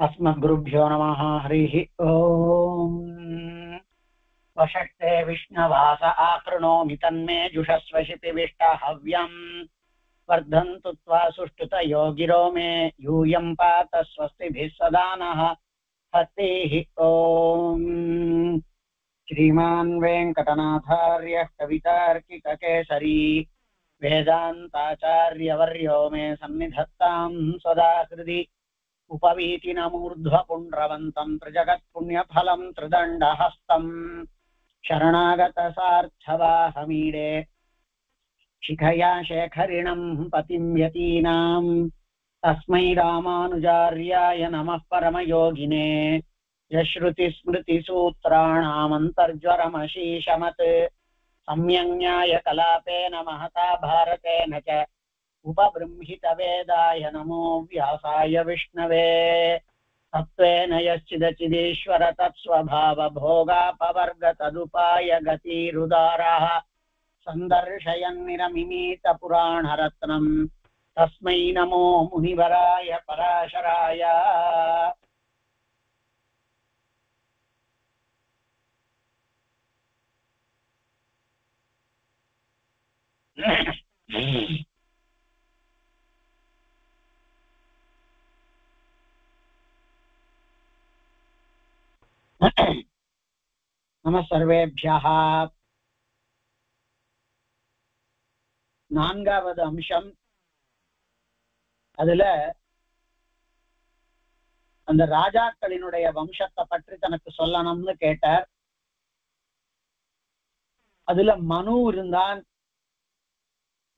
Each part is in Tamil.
अस्मद्गुरुभ्यो नमः। हरिः ओम्। वषट्ते विष्णवास आकृणोमि तन्मे जुषस्व शिपिविष्टहव्यम्। वर्धन्तु त्वा सुष्ठुतयो गिरो मे यूयं पात स्वस्तिभिः सदा नः। हरिः ओम्। श्रीमान् वेङ्कटनाथार्यः कवितार्किककेसरी वेदान्ताचार्यवर्यो मे सन्निधत्तां सदा हृदि। उपवीतिनमूर्ध्वपुण्ड्रवन्तं त्रिजगत्पुण्यफलं त्रिदण्डहस्तं शरणागतसार्थवाहमीडे शिखया शेखरिणं पतिं यतीनां तस्मै रामानुजार्याय नमः परमयोगिने। यश्रुतिस्मृतिसूत्राणामन्तर्ज्वरमशीशमत् सम्यङ्न्यायकलापेन महता भारतेन च उपबृंहितवेदाय नमो व्यासाय विष्णवे। तत्त्वेन यश्चिदचिदीश्वर तत्स्वभावभोगापवर्ग तदुपाय गतिरुदारः सन्दर्शयन्निरमिमीतपुराणरत्नम् तस्मै नमो मुनिवराय पराशराय। नमः सर्वेभ्यः। நான்காவது அம்சம். அதுல அந்த ராஜாக்களினுடைய வம்சத்தை பற்றி தனக்கு சொல்லணும்னு கேட்டார். அதுல மனு இருந்தான்.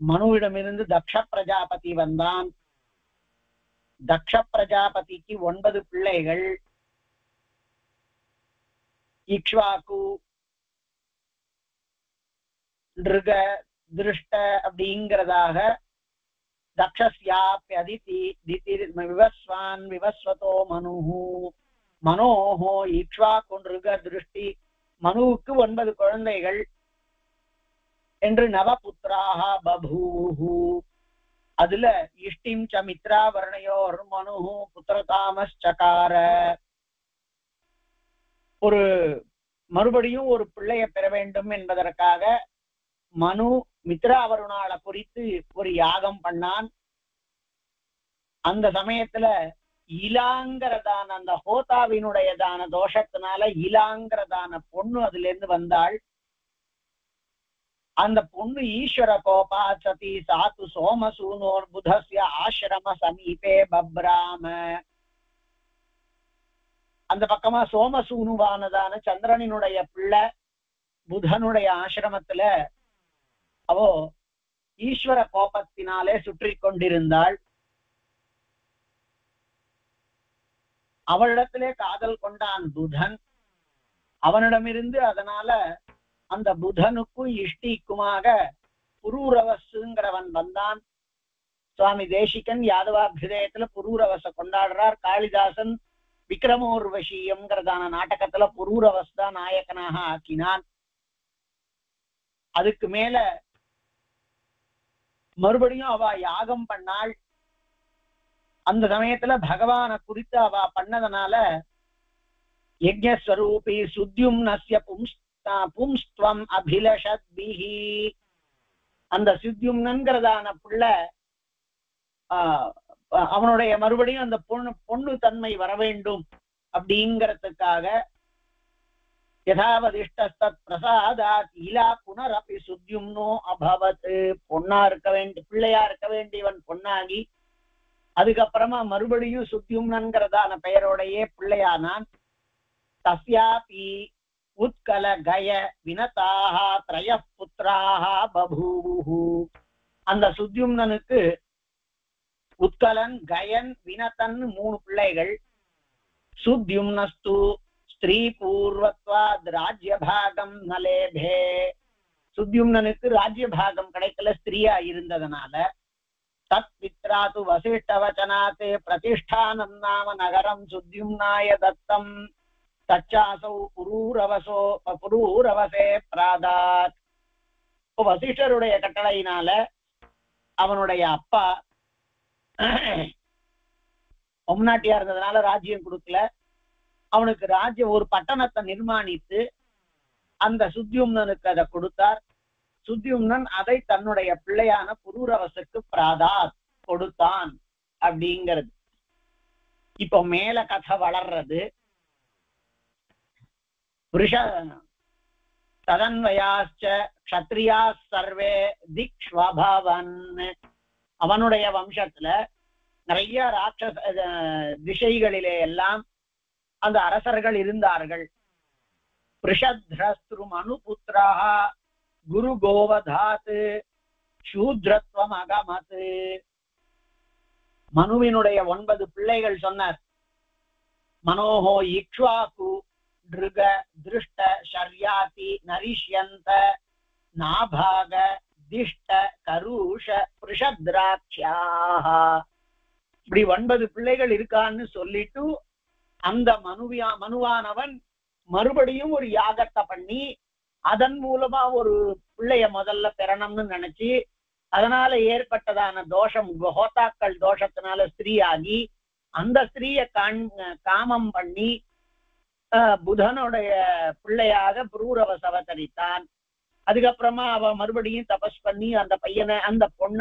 மனுவிடமிருந்து தக்ஷ பிரஜாபதி வந்தான். தக்ஷ பிரஜாபதிக்கு 9 பிள்ளைகள். இக்ஷ்வாகு, நிருக, திருஷ்ட அப்படிங்கிறதாக தக்ஷஸ்யாப்யதிதி திதிர் விவஸ்வான் விவஸ்வதோ மனுஹு. மனோஹோ இக்ஷ்வாகு நிருக திருஷ்டி. மனுவுக்கு 9 குழந்தைகள் என்று நவபுத்திராக பபூஹு. அதுல இஷ்டிம் ச மித்ராவர்ணயோர் மனுஹு புத்திரதாமஸ்சகார. ஒரு மறுபடியும் ஒரு பிள்ளைய பெற வேண்டும் என்பதற்காக மனு மித்ராவருணால குறித்து ஒரு யாகம் பண்ணான். அந்த சமயத்துல இலாங்கிறதான அந்த ஹோதாவினுடையதான தோஷத்தினால இலாங்கிறதான பொண்ணு அதுல இருந்து வந்தாள். அந்த பொண்ணு ஈஸ்வர கோபா சதி சாத்து சோமசூனோர் புதஸ்ய ஆசிரம சமீபே பப்ராம. அந்த பக்கமா சோமசூனுவானதான சந்திரனினுடைய பிள்ளை புதனுடைய ஆசிரமத்துல அவோ ஈஸ்வர கோபத்தினாலே சுற்றி கொண்டிருந்தாள். அவளிடத்திலே காதல் கொண்டான் புதன். அவனிடமிருந்து அதனால அந்த புதனுக்கும் இஷ்டிக்குமாக புரூரவசுங்கிறவன் வந்தான். சுவாமி தேசிகன் யாதவாபியுதயத்துல புரூரவச கொண்டாடுறார். காளிதாசன் விக்ரமோர்வசியம்ங்கிறதான நாடகத்துல புரூரவஸ் தான் நாயகனாக ஆக்கினான். அதுக்கு மேல மறுபடியும் அவ யாகம் பண்ணாள். அந்த சமயத்துல பகவான குறித்து அவ பண்ணதனால யஜ்ஞஸ்வரூபி சுத்யும்னஸ்ய பும்ஸ்த்வம் அபிலஷத்பிஹி. அந்த சுத்யும்னங்கிறதான பிள்ளை அவனுடைய மறுபடியும் அந்த பொண்ணு தன்மை வர வேண்டும் அப்படிங்கிறதுக்காக யதாவதிஷ்டஸ்தத் பிரசாதாத் இலா புனரபி சுத்யும்னோ அபவத். பொண்ணா இருக்க வேண்டிய பிள்ளையா இருக்க வேண்டியவன் பொண்ணாகி அதுக்கப்புறமா மறுபடியும் சுத்யும்னங்கிறதான பெயரோடையே பிள்ளையானான். தஸ்யாபி உத்கல கய வினதாக த்ரய புத்திராக பபூஹு. அந்த சுத்யும்னனுக்கு உத்கலன், கயன், வினதன் 3 பிள்ளைகள். சுத்யும்னஸ்து ஸ்திரீ பூர்வத்வாத் ராஜ்யபாகம் நலேபே. சுத்யும்னனுக்கு ராஜ்யபாகம் கிடைக்கல, ஸ்திரீயா இருந்ததனால. தத் பித்ராது வசிஷ்டவச்சனாத் பிரதிஷ்டானம் நாம நகரம் சுத்யும்னாய தத்தம். தச்சாசௌ புரூரவசே பிராதாத். வசிஷ்டருடைய கட்டளையினால அவனுடைய அப்பா பொம்நாட்டியா இருந்ததுனால ராஜ்யம் கொடுக்கல. அவனுக்கு ராஜ்யம் ஒரு பட்டணத்தை நிர்மாணித்து அந்த சுத்யும்னனுக்கு அதை கொடுத்தார். சுத்யும்னன் அதை தன்னுடைய பிள்ளையான புரூரவசுக்கு பிராதாத் கொடுத்தான் அப்படிங்கிறது. இப்போ மேல கதை வளர்றது. ததன்வயாச்ச க்ஷத்ரியா சர்வே திக்ஷ்வபவன். அவனுடைய வம்சத்துல நிறைய ராட்சச திசைகளிலே எல்லாம் அந்த அரசர்கள் இருந்தார்கள். பிருஷத்ரஸ்துரும் அனுபுத்ராஹ குரு கோவதாத் சூத்ரத்வம் அகமத். மனுவினுடைய 9 பிள்ளைகள் சொன்னார். மனோஹோ இக்ஷ்வாகு த்ருக திருஷ்ட ஷர்யாதி நரிஷ்யந்த நாபாக திஷ்ட கருஷ பிருஷத்ராட்சியாக. இப்படி 9 பிள்ளைகள் இருக்கான்னு சொல்லிட்டு அந்த மனுவானவன் மறுபடியும் ஒரு யாகத்தை பண்ணி அதன் மூலமா ஒரு பிள்ளைய முதல்ல பெறணும்னு நினைச்சு அதனால ஏற்பட்டதான தோஷம் ஹோதாக்கள் தோஷத்தினால ஸ்திரீயாகி அந்த ஸ்திரீய காமம் பண்ணி புதனுடைய பிள்ளையாக புரூரவஸ் அவதரித்தான். அதுக்கப்புறமா அவ மறுபடியும் தபஸ் பண்ணி அந்த பையனை அந்த பொண்ண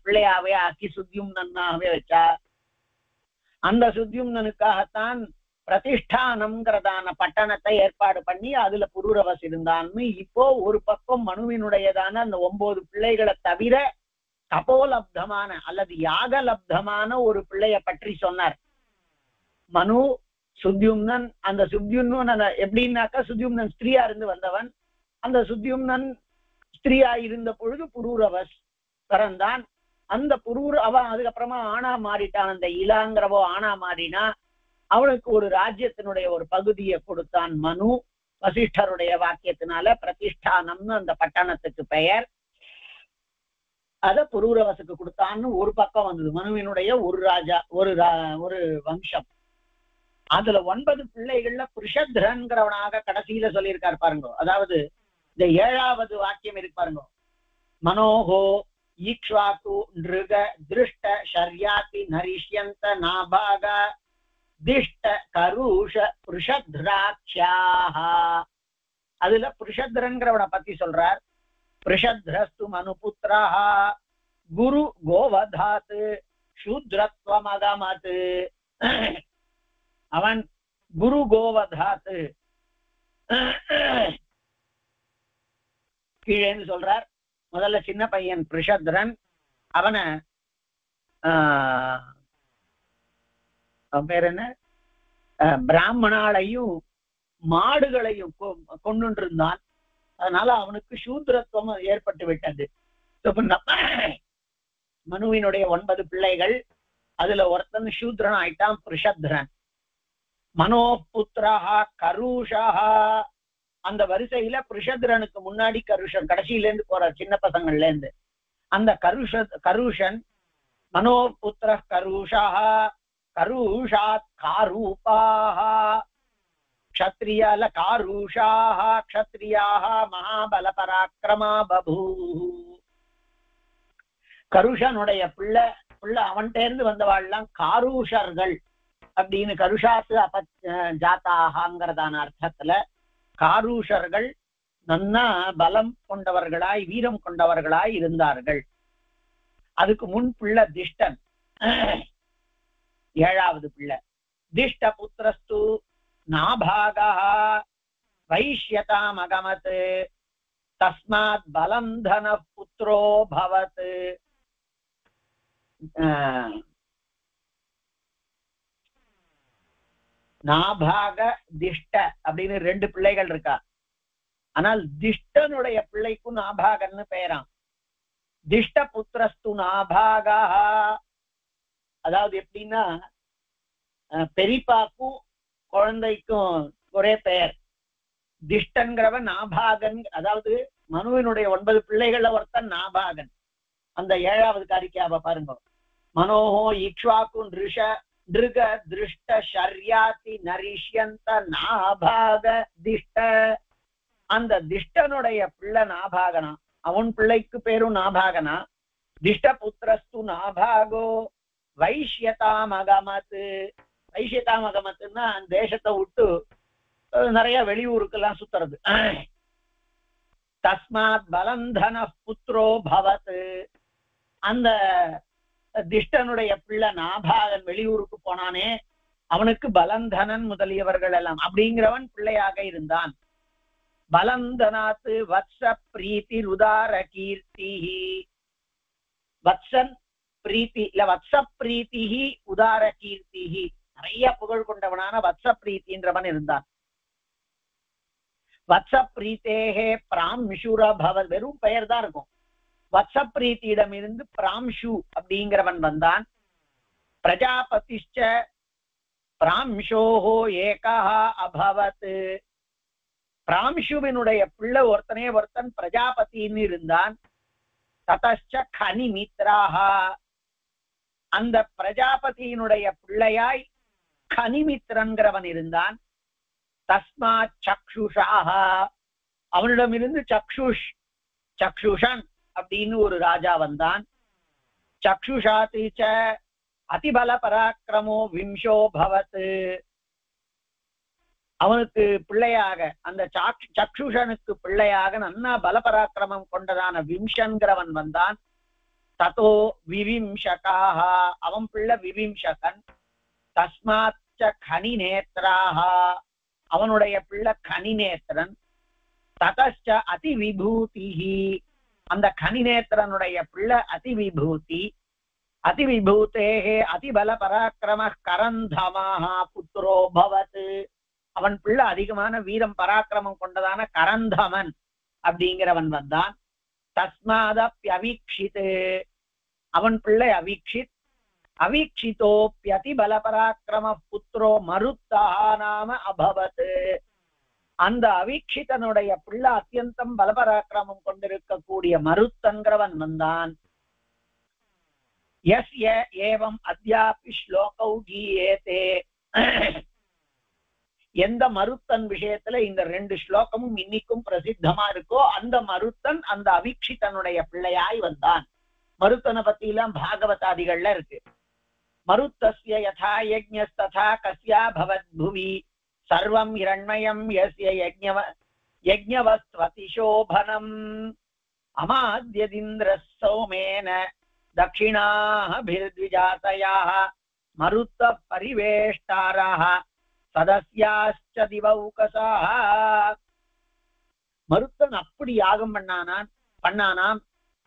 பிள்ளையாவே ஆக்கி சுத்யும்னனாகவே வச்சா. அந்த சுத்யும்னனுக்காகத்தான் பிரதிஷ்டானம்ங்கிறதான பட்டணத்தை ஏற்பாடு பண்ணி அதுல புரூரவஸ் இருந்தான்னு. இப்போ ஒரு பக்கம் மனுவினுடையதான அந்த 9 பிள்ளைகளை தவிர தபோலப்தமான அல்லது யாகலப்தமான ஒரு பிள்ளைய பற்றி சொன்னார். மனு சுத்யும்னன். அந்த சுத்யும்னன் எப்படின்னாக்கா சுத்யும்னன் ஸ்திரீயா இருந்து வந்தவன். அந்த சுத்யும்னன் ஸ்திரீயா இருந்த பொழுது புரூரவஸ் பிறந்தான். அந்த அவன் அதுக்கப்புறமா ஆணா மாறிட்டான். அந்த இலாங்கிறவோ ஆணா மாறினா அவனுக்கு ஒரு ராஜ்யத்தினுடைய ஒரு பகுதியை கொடுத்தான் மனு. வசிஷ்டருடைய வாக்கியத்தினால பிரதிஷ்டானம்னு அந்த பட்டணத்துக்கு பெயர். அத புரூரவசுக்கு கொடுத்தான்னு ஒரு பக்கம் வந்தது. மனுவினுடைய ஒரு ராஜா ஒரு வம்சம். அதுல 9 பிள்ளைகள்ல பிருஷத்ரன்கிறவனாக கடைசியில சொல்லியிருக்காரு பாருங்க. அதாவது இந்த 7வது வாக்கியம் இருக்கு பாருங்க. மனோஹோ ஈக்ஷ்வாகு நிருக திருஷ்ட ஷர்யாதி நரிஷ்யந்த நாபாக திஷ்ட கருஷ பிருஷத்ராட்சியாக. அதுல பிருஷத்ரன்கிறவனை பத்தி சொல்றார். பிருஷத்ரஸ்து மனுபுத்ராஹ குரு கோவதாத் சூத்ரத்வம் அகமத். அவன் குரு கோவதாத் கீழேன்னு சொல்றார். முதல்ல சின்ன பையன் பிருஷத்ரன். அவனை பேர் என்ன பிராமணாலையும் மாடுகளையும் கொண்டு இருந்தான். அதனால அவனுக்கு சூத்ரத்துவம் ஏற்பட்டு விட்டது. மனுவினுடைய 9 பிள்ளைகள் அதுல ஒருத்தன் சூத்ரன் ஆயிட்டான் பிருஷத்ரன். மனோபுத்ரஹா கருஷஹா. அந்த வரிசையில பிருஷத்ரனுக்கு முன்னாடி கருஷன் கடைசியில இருந்து போறார் சின்ன பசங்கள்ல இருந்து. அந்த கருஷன் மனோபுத்திர கருஷஹா கருஷாத் காரூபாஹ க்ஷத்ரியால காருஷாஹ க்ஷத்ரியாஹ மகாபல பராக்கிரமா பபூஹு. கருஷனுடைய பிள்ளை அவன்கிட்ட இருந்து வந்தவாள்லாம் காரூஷர்கள் அப்படின்னு கருஷாத்து ஜாத்தாகங்கிறதான அர்த்தத்துல காரூஷர்கள் நன்னா பலம் கொண்டவர்களாய் வீரம் கொண்டவர்களாய் இருந்தார்கள். அதுக்கு முன் பிள்ளை திஷ்டன் 7வது பிள்ளை. திஷ்ட புத்திரஸ்து நாபாகா வைஷ்யதாம் அகமத் தஸ்மாத் பலம் தன புத்ரோ பவத். நாபாக திஷ்ட அப்படின்னு 2 பிள்ளைகள் இருக்கா. ஆனால் திஷ்டனுடைய பிள்ளைக்கும் நாபாகன்னு பெயராம். திஷ்ட புத்திரஸ்து நாபாகா. அதாவது எப்படின்னா பெரியப்பாக்கும் குழந்தைக்கும் ஒரே பெயர். திஷ்டன்கிறவன் நாபாகன். அதாவது மனுவினுடைய 9 பிள்ளைகள்ல ஒருத்தன் நாபாகன். அந்த 7வது காரிக்கையாவ பாருங்க. மனோஹோ இக்ஷ்வாகு நிருக திருஷ்ட ஷர்யாதி நரிஷ்யந்த நாபாக திஷ்ட. அந்த திஷ்டனுடைய பிள்ளை நாபாகனா. அவன் பிள்ளைக்கு பேரும் நாபாகனா. திஷ்ட புத்திரஸ்து நாபாகோ வைஷ்யதாமகமத்து. வைஷ்யதாமகமத்துன்னா தேசத்தை விட்டு நிறைய வெளியூருக்கெல்லாம் சுத்துறது. தஸ்மாத் பலந்தன புத்ரோ பவத். அந்த திஷ்டனுடைய பிள்ளை நாபாகன் வெளியூருக்கு போனானே, அவனுக்கு பலந்தனன் முதலியவர்கள் எல்லாம் அப்படிங்கிறவன் பிள்ளையாக இருந்தான். பலந்தனாத்து வத்ச பிரீத்தி உதார கீர்த்தி. வத்சன் பிரீத்தி இல்ல வத்ச பிரீத்தி உதார கீர்த்தி. நிறைய புகழ் கொண்டவனான வத்ச பிரீத்தின்றவன் இருந்தான். வத்ச பிரீத்தேகே பிராம்ஷுர பவத். வெறும் பெயர் தான் இருக்கும். வத்ச பிரீத்தியிடம் இருந்து பிராம்ஷு அப்படிங்கிறவன் வந்தான். பிரஜாபதிஷ்ச பிராம்ஷோஹோ ஏகா அபவத். பிராம்ஷுவினுடைய பிள்ளை ஒருத்தன் பிரஜாபதின்னு இருந்தான். ததச்ச கனிமித்ராஹ. அந்த பிரஜாபதியினுடைய பிள்ளையாய் கனிமித்ரன்கிறவன் இருந்தான். தஸ்மாத் சக்ஷுஷாஹ. அவனிடமிருந்து சக்ஷுஷன் அப்படின்னு ஒரு ராஜா வந்தான். சக்ஷுஷாதிச்ச அதிபல பராக்கிரமோ விம்சோ பவத். அவனுக்கு பிள்ளையாக அந்த சக்ஷுஷனுக்கு பிள்ளையாக நன்னா பலபராக்கிரமம் கொண்டதான விம்சன்கிறவன் வந்தான். ததோ விவிம்சகாஹ. அவன் பிள்ளை விவிம்சகன். தஸ்மாச்ச கனிநேத்ராஹ. அவனுடைய பிள்ளை கனிநேத்திரன். ததச்ச அதி விபூதிஹி. அந்த கனிநேத்திரனுடைய பிள்ளை அதி விபூதி. அதி விபூதேஹே அதிபல பராக்கிரம கரந்தமஹ புத்ரோ பவத். அவன் பிள்ளை அதிகமான வீரம் பராக்கிரமம் கொண்டதான கரந்தமன் அப்படிங்கிறவன் வந்தான். தஸ்மாதப்யவீக்ஷித். அவன் பிள்ளை அவீக்ஷித். அவீக்ஷிதோப்யதி பல பராக்கிரம புத்ரோ மருத்தா நாம அபவத். அந்த அவீக்ஷிதனுடைய பிள்ளை அத்தியந்தம் பலபராக்கிரமம் கொண்டிருக்கக்கூடிய மருத்தன்கிறவன் வந்தான். யஸ்ய ஏவம் அத்யாபி ஸ்லோகௌ கீயேதே. எந்த மருத்தன் விஷயத்துல இந்த 2 ஸ்லோகமும் இன்னைக்கும் பிரசித்தமா இருக்கோ அந்த மருத்தன் அந்த அவீக்ஷிதனுடைய பிள்ளையாய் வந்தான். மருத்தனை பத்தி எல்லாம் பாகவதாதிகள்ல இருக்கு. மருத்தஸ்ய யதா யஜ்ஞஸ்ததா கஸ்யா பவத் புவி சர்வம் இரண்மயம் யஸ்ய யஜ்ஞவஸ்வதி சோபனம் அமாத்யதிந்திரஸ் சௌமேன தக்ஷிணாபிர்த்விஜாதயாः மருத்த பரிவேஷ்டாராः சதஸ்யாஸ்ச திவௌகசாः. மருத்தன் அப்படி யாகம் பண்ணானாம்.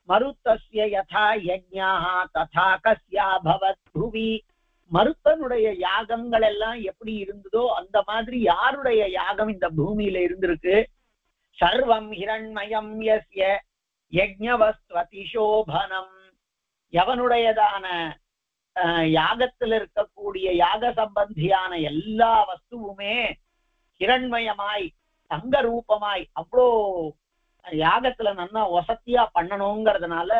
மருத்தஸ்ய யதா யஜ்ஞாஹ ததா கஸ்யா பவத் புவி. மருத்தனுடைய யாகங்கள் எல்லாம் எப்படி இருந்ததோ அந்த மாதிரி யாருடைய யாகம் இந்த பூமியில இருந்திருக்கு. சர்வம் ஹிரண்மயம் யஸ்ய யஜ்ஞவஸ்வதி சோபனம். எவனுடையதான யாகத்தில் இருக்கக்கூடிய யாக சம்பந்தியான எல்லா வஸ்துவுமே ஹிரண்மயமாய் தங்க ரூபமாய் அவ்வளோ யாகத்துல நல்லா வசதியா பண்ணணுங்கிறதுனால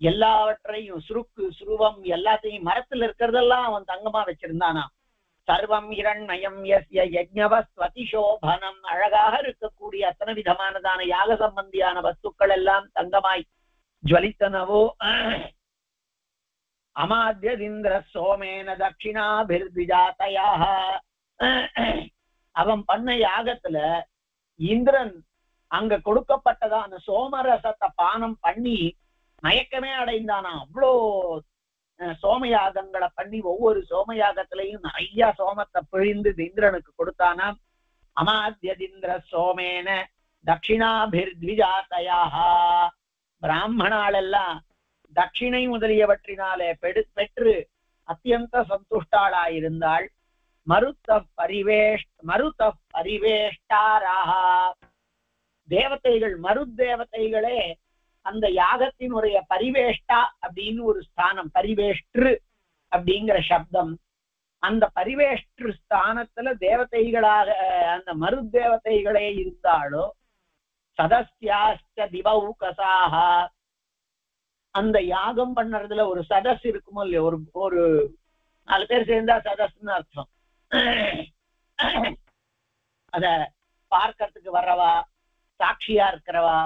எல்லாவற்றையும் சுருக்கு சுருவம் எல்லாத்தையும் மரத்துல இருக்கிறதெல்லாம் அவன் தங்கமா வச்சிருந்தானா. சர்வம் ஹிரண்மயம் யஸ்ய யஜ்ஞவஸ்வதி சோபனம். அழகாக இருக்கக்கூடிய அத்தனை விதமானதான யாக சம்பந்தியான வஸ்துக்கள் எல்லாம் தங்கமாய் ஜுவலித்தனவோ. அமாத்யதிந்திர சோமேன தட்சிணாபிர்த்விஜாதயாः. அவன் பண்ண யாகத்துல இந்திரன் அங்க கொடுக்கப்பட்டதான சோமரசத்தை பானம் பண்ணி மயக்கமே அடைந்தானா. அவ்வளோ சோமயாகங்களை பண்ணி ஒவ்வொரு சோமயாகத்திலையும் நிறைய சோமத்தை பிழிந்து இந்திரனுக்கு கொடுத்தானா. அமாத்யதிந்திர சோமேன தட்சிணாபிர்த்விஜாதயாः. பிராமணால் எல்லாம் தட்சிணை முதலியவற்றினாலே பெற்று அத்தியந்த சந்துஷ்டாளாயிருந்தாள். மருத்த பரிவேஷ்டாராக. தேவதைகள் மருத்தேவதைகளே அந்த யாகத்தினுடைய பரிவேஷ்டா அப்படின்னு ஒரு ஸ்தானம், பரிவேஷ்டு அப்படிங்கிற சப்தம். அந்த பரிவேஷ்டு ஸ்தானத்துல தேவதைகளாக அந்த மருத்தேவதைகளே இருந்தாலோ. சதஸ்யாஸ்ச திவௌகசாக. அந்த யாகம் பண்ணறதுல ஒரு சதஸ் இருக்குமோ இல்லையோ, ஒரு 4 பேர் சேர்ந்தா சதஸ்ன்னு அர்த்தம். அத பார்க்கறதுக்கு வர்றவா, சாட்சியா இருக்கிறவா,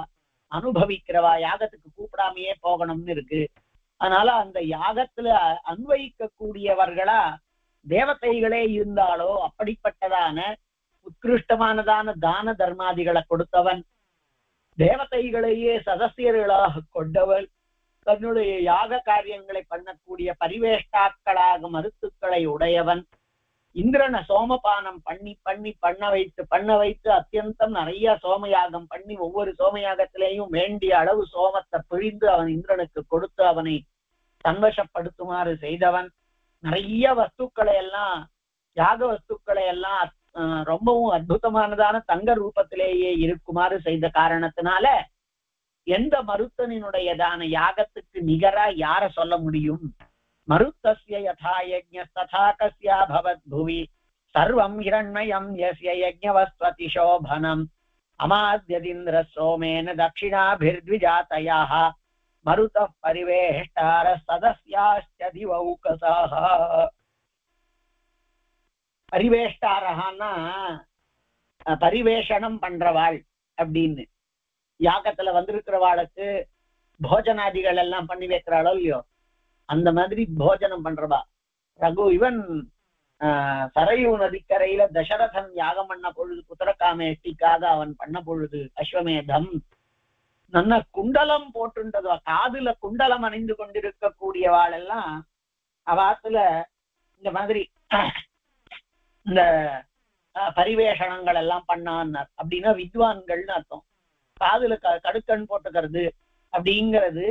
அனுபவிக்கிறவா, யாகத்துக்கு கூப்பிடாமையே போகணும்னு இருக்கு. அதனால அந்த யாகத்துல அன்வயிக்கக்கூடியவர்களா தேவதைகளே இருந்தாலோ அப்படிப்பட்டதான உத்கிருஷ்டமானதான தான தர்மாதிகளை கொடுத்தவன், தேவதைகளையே சதசியர்களாக கொண்டவன், தன்னுடைய யாக காரியங்களை பண்ணக்கூடிய பரிவேஷ்டாக்களாக மருத்துக்களை உடையவன், இந்திரனை சோமபானம் பண்ண வைத்து அத்தியந்தம் நிறைய சோமயாகம் பண்ணி ஒவ்வொரு சோமயாகத்திலேயும் வேண்டிய அளவு சோமத்தை பிழிந்து அவன் இந்திரனுக்கு கொடுத்து அவனை சன்வசப்படுத்துமாறு செய்தவன், நிறைய வஸ்துக்களை எல்லாம் யாக வஸ்துக்களை எல்லாம் ரொம்பவும் அற்புதமானதான தங்க ரூபத்திலேயே இருக்குமாறு செய்த காரணத்தினால எந்த மருத்தனினுடையதான யாகத்துக்கு நிகரா யார சொல்ல முடியும்? மருத்தஸ்ய யதா யஜ்ஞ ததா கஸ்யா பவத் புவி சர்வம் ஹிரண்மயம் யஸ்ய யஜ்ஞவஸ்வதி சோபனம் அமாத்யதிந்திர சோமேன தட்சிணாபிர்த்விஜாதயாஹ மருதः பரிவேஷ்டார சதஸ்யாஸ்ய திவௌகசாஹ. பரிவேஷ்டாரஹான்னா பரிவேஷணம் பண்றவாள் அப்படின்னு, யாகத்துல வந்திருக்கிறவாளுக்கு போஜனாதிகள் எல்லாம் பண்ணி வைக்கிறாளோ இல்லையோ, அந்த மாதிரி போஜனம் பண்றவா. இவன் சரையூ நதிக்கரையில தசரதன் யாகம் பண்ண பொழுது புத்திரகாமேஷ்டிக்காக அவன் பண்ண பொழுது அஸ்வமேதம் நல்ல குண்டலம் போட்டுண்டதோ, காதுல குண்டலம் அணிந்து கொண்டிருக்கக்கூடியவாள் எல்லாம் அவாத்துல இந்த மாதிரி இந்த பரிவேஷணங்கள் எல்லாம் பண்ணான்னார். அப்படின்னா வித்வான்கள்னு அர்த்தம். காதுல கடுக்கண் போட்டுக்கிறது அப்படிங்கிறது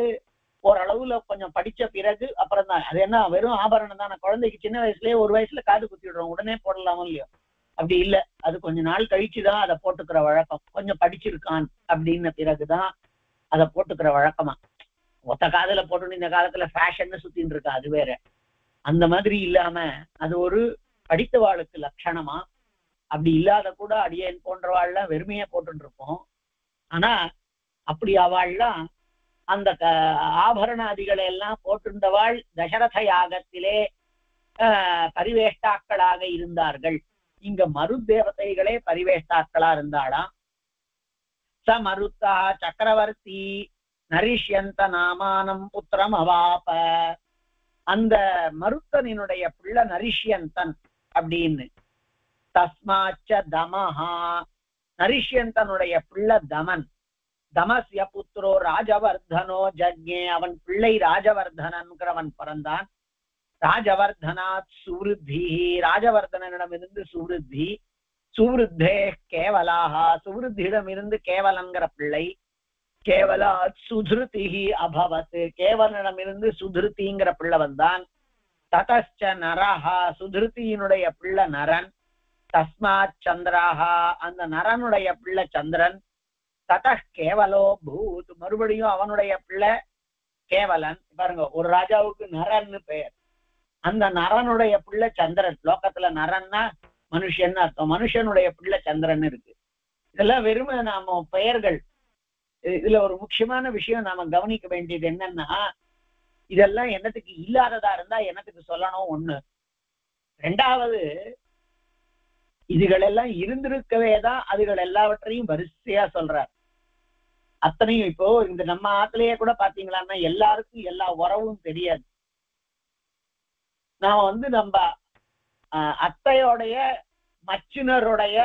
ஓரளவுல கொஞ்சம் படிச்ச பிறகு அப்புறம் தான். அது என்ன வெறும் ஆபரணம் தான். குழந்தைக்கு சின்ன வயசுலயே ஒரு வயசுல காது குத்தி விடுறோம், உடனே போடலாமோ இல்லையோ, அப்படி இல்லை. அது கொஞ்ச நாள் கழிச்சுதான் அதை போட்டுக்கிற வழக்கம். கொஞ்சம் படிச்சிருக்கான் அப்படின்ன பிறகுதான் அதை போட்டுக்கிற வழக்கமா. ஒத்த காதுல போட்டு இந்த காலத்துல ஃபேஷன்னு சுத்தின்னு இருக்கா, அது வேற. அந்த மாதிரி இல்லாம அது ஒரு படித்தவாளுக்கு லட்சணமா. அப்படி இல்லாத கூட அடியேன் போன்றவாள்லாம் வெறுமையா போட்டுட்டு இருப்போம். ஆனா அப்படி அவள்லாம் அந்த ஆபரணாதிகளை எல்லாம் போட்டிருந்தவாள் தசரத யாகத்திலே பரிவேஷ்டாக்களாக இருந்தார்கள். இங்க மருதேவதைகளே பரிவேஷ்டாக்களா இருந்தாளாம். ச மருத்தா சக்கரவர்த்தி நரிஷ்யந்த நாமானம் புத்திரம் அவாப. அந்த மருத்தனினுடைய பிள்ளை நரிஷ்யந்தன் அப்படின்னு. தஸ்மாச்ச தமஹா, நரிஷ்யந்தனுடைய பிள்ளை தமன். தமஸ்ய புத்திரோ ராஜவர்தனோ ஜக்ஞே, அவன் பிள்ளை ராஜவர்தனன்கிறவன் பிறந்தான். ராஜவர்தனாத் சுவிருத்தி, ராஜவர்தனிடம் இருந்து சுவிருத்தி. சுவிருத்தே கேவலாக, சுவிருத்தியிடம் இருந்து கேவலன்கிற பிள்ளை. கேவலாத் சுதிருதி அபவத், கேவலனிடம் இருந்து சுதிருத்திங்கிற பிள்ளை வந்தான். ததச்ச நரஹா, சுதிருத்தியினுடைய பிள்ளை நரன். தஸ்மாத் சந்திராஹா, அந்த நரனுடைய பிள்ளை சந்திரன். தத கேவலோ பூத், மறுபடியும் அவனுடைய பிள்ளை கேவலன். பாருங்க, ஒரு ராஜாவுக்கு நரன்னு பெயர். அந்த நரனுடைய பிள்ளை சந்திரன். லோகத்துல நரன்னா மனுஷன் அர்த்தம். மனுஷனுடைய பிள்ளை சந்திரன் இருக்கு. இதெல்லாம் வெறுமை நாம பெயர்கள். இதுல ஒரு முக்கியமான விஷயம் நாம கவனிக்க வேண்டியது என்னன்னா, இதெல்லாம் என்னத்துக்கு இல்லாததா இருந்தா என்னத்துக்கு சொல்லணும் ஒண்ணு. ரெண்டாவது, இதுகளெல்லாம் இருந்திருக்கவேதான் அதுகள் எல்லாவற்றையும் வரிசையா சொல்றார். அத்தனையும் இப்போ இந்த நம்ம ஆத்திலேயே கூட பாத்தீங்களான்னா எல்லாருக்கும் எல்லா உறவும் தெரியாது. நாம நம்ம அத்தையோடைய மச்சினருடைய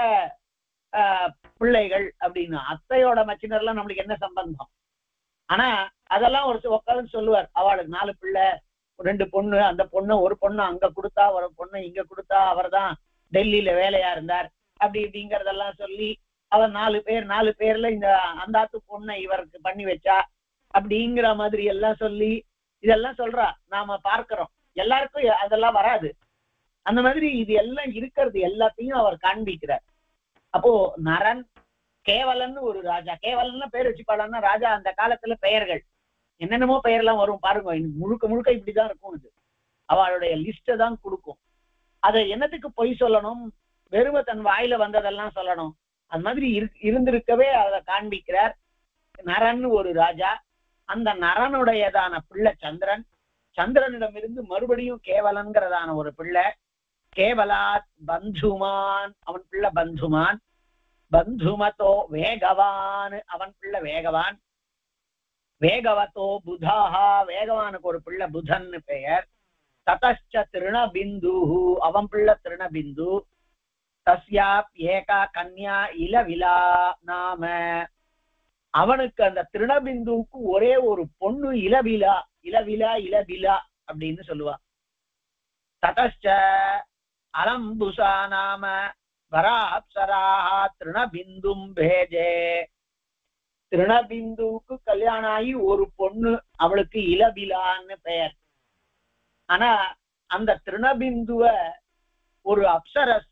பிள்ளைகள் அப்படின்னு, அத்தையோட மச்சினர்லாம் நம்மளுக்கு என்ன சம்பந்தம்? ஆனா அதெல்லாம் ஒரு உட்காந்து சொல்லுவார். அவளுக்கு 4 பிள்ளை, 2 பொண்ணு, அந்த பொண்ணு ஒரு பொண்ணு அங்க கொடுத்தா, ஒரு பொண்ணு இங்க கொடுத்தா, அவர் தான் டெல்லியில வேலையா இருந்தார், அப்படி இப்படிங்கிறதெல்லாம் சொல்லி அவர் 4 பேர்ல இந்த அந்தாத்து பொண்ணை இவருக்கு பண்ணி வச்சா அப்படிங்கிற மாதிரி எல்லாம் சொல்லி இதெல்லாம் சொல்றா. நாம பார்க்கிறோம். எல்லாருக்கும் அதெல்லாம் வராது. அந்த மாதிரி இது எல்லாம் இருக்கிறது எல்லாத்தையும் அவர் காண்பிக்கிறார். அப்போ நரன், கேவலன் ஒரு ராஜா. கேவலன் பேர் வச்சுப்பாளான்னா ராஜா அந்த காலத்துல பெயர்கள் என்னென்னமோ பெயர்லாம் வரும் பாருங்க. முழுக்க இப்படிதான் இருக்கும். இது அவளுடைய லிஸ்ட தான் கொடுக்கும். அதை என்னத்துக்கு பொய் சொல்லணும்? வெறுமை தன் வாயில வந்ததெல்லாம் சொல்லணும். அது மாதிரி இருந்திருக்கவே அதை காண்பிக்கிறார். நரன் ஒரு ராஜா. அந்த நரனுடையதான பிள்ளை சந்திரன். சந்திரனிடம் இருந்து மறுபடியும் கேவலன்கிறதான ஒரு பிள்ளை. கேவலாத் பந்துமான், அவன் பிள்ளை பந்துமான். பந்துமதோ வேகவான், அவன் பிள்ளை வேகவான். வேகவதோ புதாஹா, வேகவானுக்கு ஒரு பிள்ளை புதன்னு பெயர். ததச்ச திருணபிந்து, அவன் பிள்ளை திருணபிந்து. தஸ்யாப் ஏகா கன்யா இளவிலா நாம, அவனுக்கு அந்த திருணபிந்துவுக்கு ஒரே ஒரு பொண்ணு இளவிலா. இளவிலா இளபிலா அப்படின்னு சொல்லுவா. ததச்ச அலம்புசா நாம வராப்சராஹா திருணபிந்தும் பேஜே, திருணபிந்துவுக்கு கல்யாணம் ஆகி ஒரு பொண்ணு, அவளுக்கு இளபிலான்னு பெயர். ஆனா அந்த திருணபிந்துவ ஒரு அப்சரஸ்,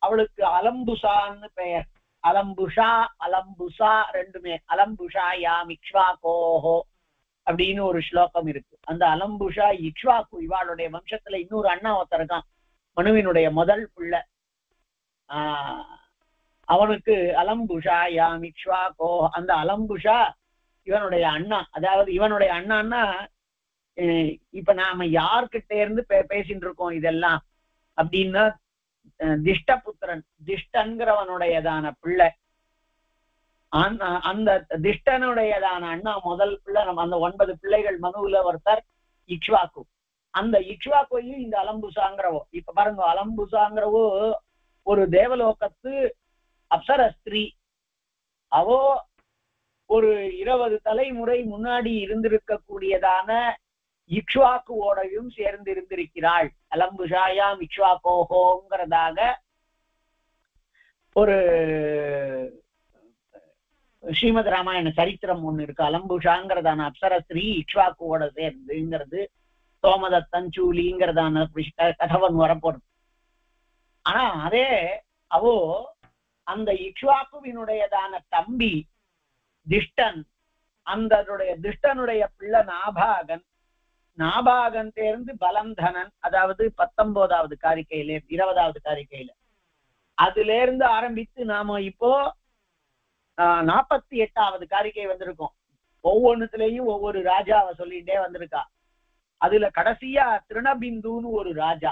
அவளுக்கு அலம்புசான்னு பெயர். அலம்புஷா அலம்புசா ரெண்டுமே. அலம்புஷா யாம் இக்ஷ்வாகோஹோ அப்படின்னு ஒரு ஸ்லோகம் இருக்கு. அந்த அலம்புஷா இக்ஷ்வாக்கு, இவாளுடைய வம்சத்துல இன்னொரு அண்ணா ஒருத்தர் இருக்கான், மனுவினுடைய முதல் பிள்ளை. அவனுக்கு அலம்புஷா யாம் இக்ஷ்வாகோ, அந்த அலம்புஷா இவனுடைய அண்ணா. அதாவது இவனுடைய அண்ணான்னா இப்ப நாம யார்கிட்ட இருந்து பேசிட்டு இருக்கோம் இதெல்லாம் அப்படின்னா, திஷ்டபுத்திரன், திஷ்டன்கிறவனுடையதான பிள்ளை. அந்த திஷ்டனுடையதான அண்ணா முதல் பிள்ளை. நம்ம அந்த 9 பிள்ளைகள் மனுவுல ஒருத்தர் இக்ஷ்வாக்கு. அந்த இக்ஷ்வாக்கையும் இந்த அலம்புசாங்கிறவோ, இப்ப பாருங்க, அலம்புசாங்கிறவோ ஒரு தேவலோகத்து அப்சர ஸ்திரீ. அவோ ஒரு 20 தலைமுறை முன்னாடி இருந்திருக்க கூடியதான இக்ஷ்வாக்குவோடையும் சேர்ந்து இருந்திருக்கிறாள். அலம்புஷாயாம் இக்ஷ்வாகோஹோங்கிறதாக ஒரு ஸ்ரீமத் ராமாயண சரித்திரம் ஒண்ணு இருக்கு. அலம்புஷாங்கிறதான அப்சர ஸ்ரீ இக்ஷ்வாக்குவோட சேர்ந்துங்கிறது சோமதத்தன் சூலிங்கிறதான கதவன் வரப்போறது. ஆனா அதே அவோ அந்த இக்ஷ்வாக்குவினுடையதான தம்பி திஷ்டன், அந்த திஷ்டனுடைய பிள்ளை நாபாகன். நாபாகன் தேர்ந்து பலந்தனன், அதாவது 19வது காரிக்கையில 20வது காரிக்கையில அதுல இருந்து ஆரம்பித்து நாம இப்போ 48வது காரிக்கை வந்திருக்கோம். ஒவ்வொன்னுலயும் ஒவ்வொரு ராஜாவை சொல்லிட்டே வந்திருக்கா. அதுல கடைசியா திருணபிந்துன்னு ஒரு ராஜா.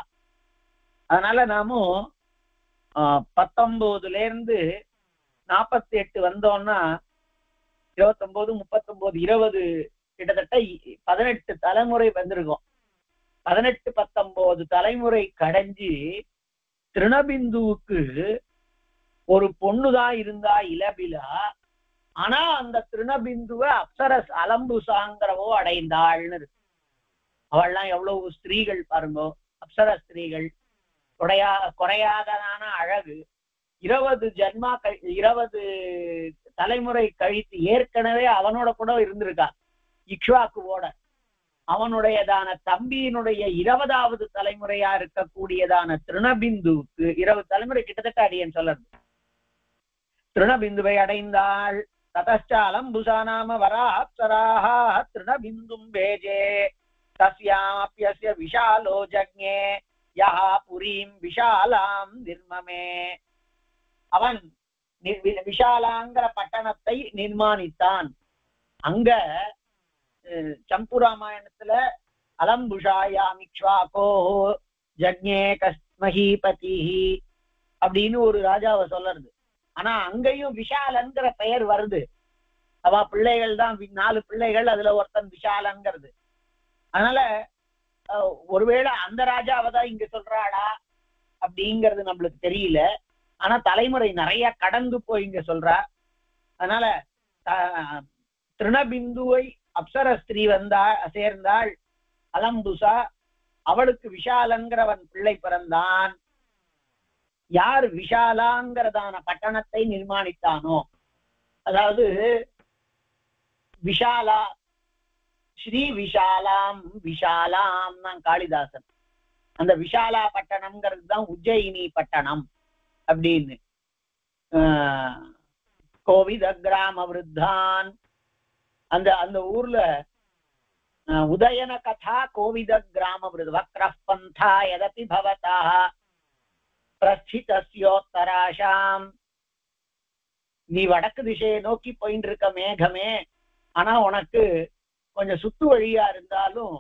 அதனால நாமும் 19ல இருந்து 48 வந்தோம்னா 29, 39, 20 கிட்டத்தட்ட 18 தலைமுறை வந்திருக்கும். 18, 19 தலைமுறை கடைஞ்சி திருணபிந்துவுக்கு ஒரு பொண்ணுதான் இருந்தா இளபிலா. ஆனா அந்த திருணபிந்துவ அப்சரஸ் அலம்புசாங்கிறவோ அடைந்தாள்னு இருக்கு. அவள்லாம் எவ்வளவு ஸ்திரீகள் பாருங்கோ, அப்சர ஸ்திரீகள், குறையாததான அழகு. 20 ஜன்மா 20 தலைமுறை கழித்து ஏற்கனவே அவனோட கூட இருந்திருக்கா இக்ஷ்வாக்குவோட. அவனுடையதான தம்பியினுடைய 20வது தலைமுறையா இருக்கக்கூடியதான திருணபிந்துவுக்கு 20 தலைமுறை கிட்டத்தட்ட அடியன் சொல்றது. திருணபிந்துவை அடைந்தாள். ததச்ச அலம்புசா நாம வராப்சராஹ திருணபிந்தும் பேஜே தஸ்யாப்யஸ்ய விஷாலோ ஜக்ஞே யஹா புரீம் விஷாலாம் நிர்மமே. அவன் விஷாலாங்கிற பட்டணத்தை நிர்மாணித்தான். அங்க சம்புராமாயணத்துல அலம்புஷாயாம் இக்ஷ்வாகோ ஜக்ஞே கஸ்மஹீபதி அப்படின்னு ஒரு ராஜாவை சொல்றது. ஆனா அங்கேயும் விஷாலன்கிற பெயர் வருது. அவ பிள்ளைகள் தான் 4 பிள்ளைகள், அதுல ஒருத்தன் விஷாலன்கிறது. அதனால ஒருவேளை அந்த ராஜாவை தான் இங்க சொல்றாளா அப்படிங்கிறது நம்மளுக்கு தெரியல. ஆனா தலைமுறை நிறைய கடந்து போய் இங்க சொல்றா. அதனால திருணபிந்துவை அப்சர ஸ்திரீ சேர்ந்தாள் அலம்புசா. அவளுக்கு விஷாலன்கிறவன் பிள்ளை பிறந்தான். யார் விஷாலாங்கிறதான பட்டணத்தை நிர்மாணித்தானோ, அதாவது விஷாலா ஸ்ரீ விஷாலாம் விஷாலாம் தான் காளிதாசன். அந்த விஷாலா பட்டணம்ங்கிறது தான் உஜ்ஜயினி பட்டணம் அப்படின்னு. கோவித கிராம விருத்தான், அந்த அந்த ஊர்ல உதயன கதா கோவித கிராம விருத் வக்ரபந்தா யதபி பவதா பிரஸ்திதஸ்யோத்தராஷாம். நீ வடக்கு திசையை நோக்கி போயிட்டு இருக்க மேகமே, ஆனா உனக்கு கொஞ்சம் சுத்து வழியா இருந்தாலும்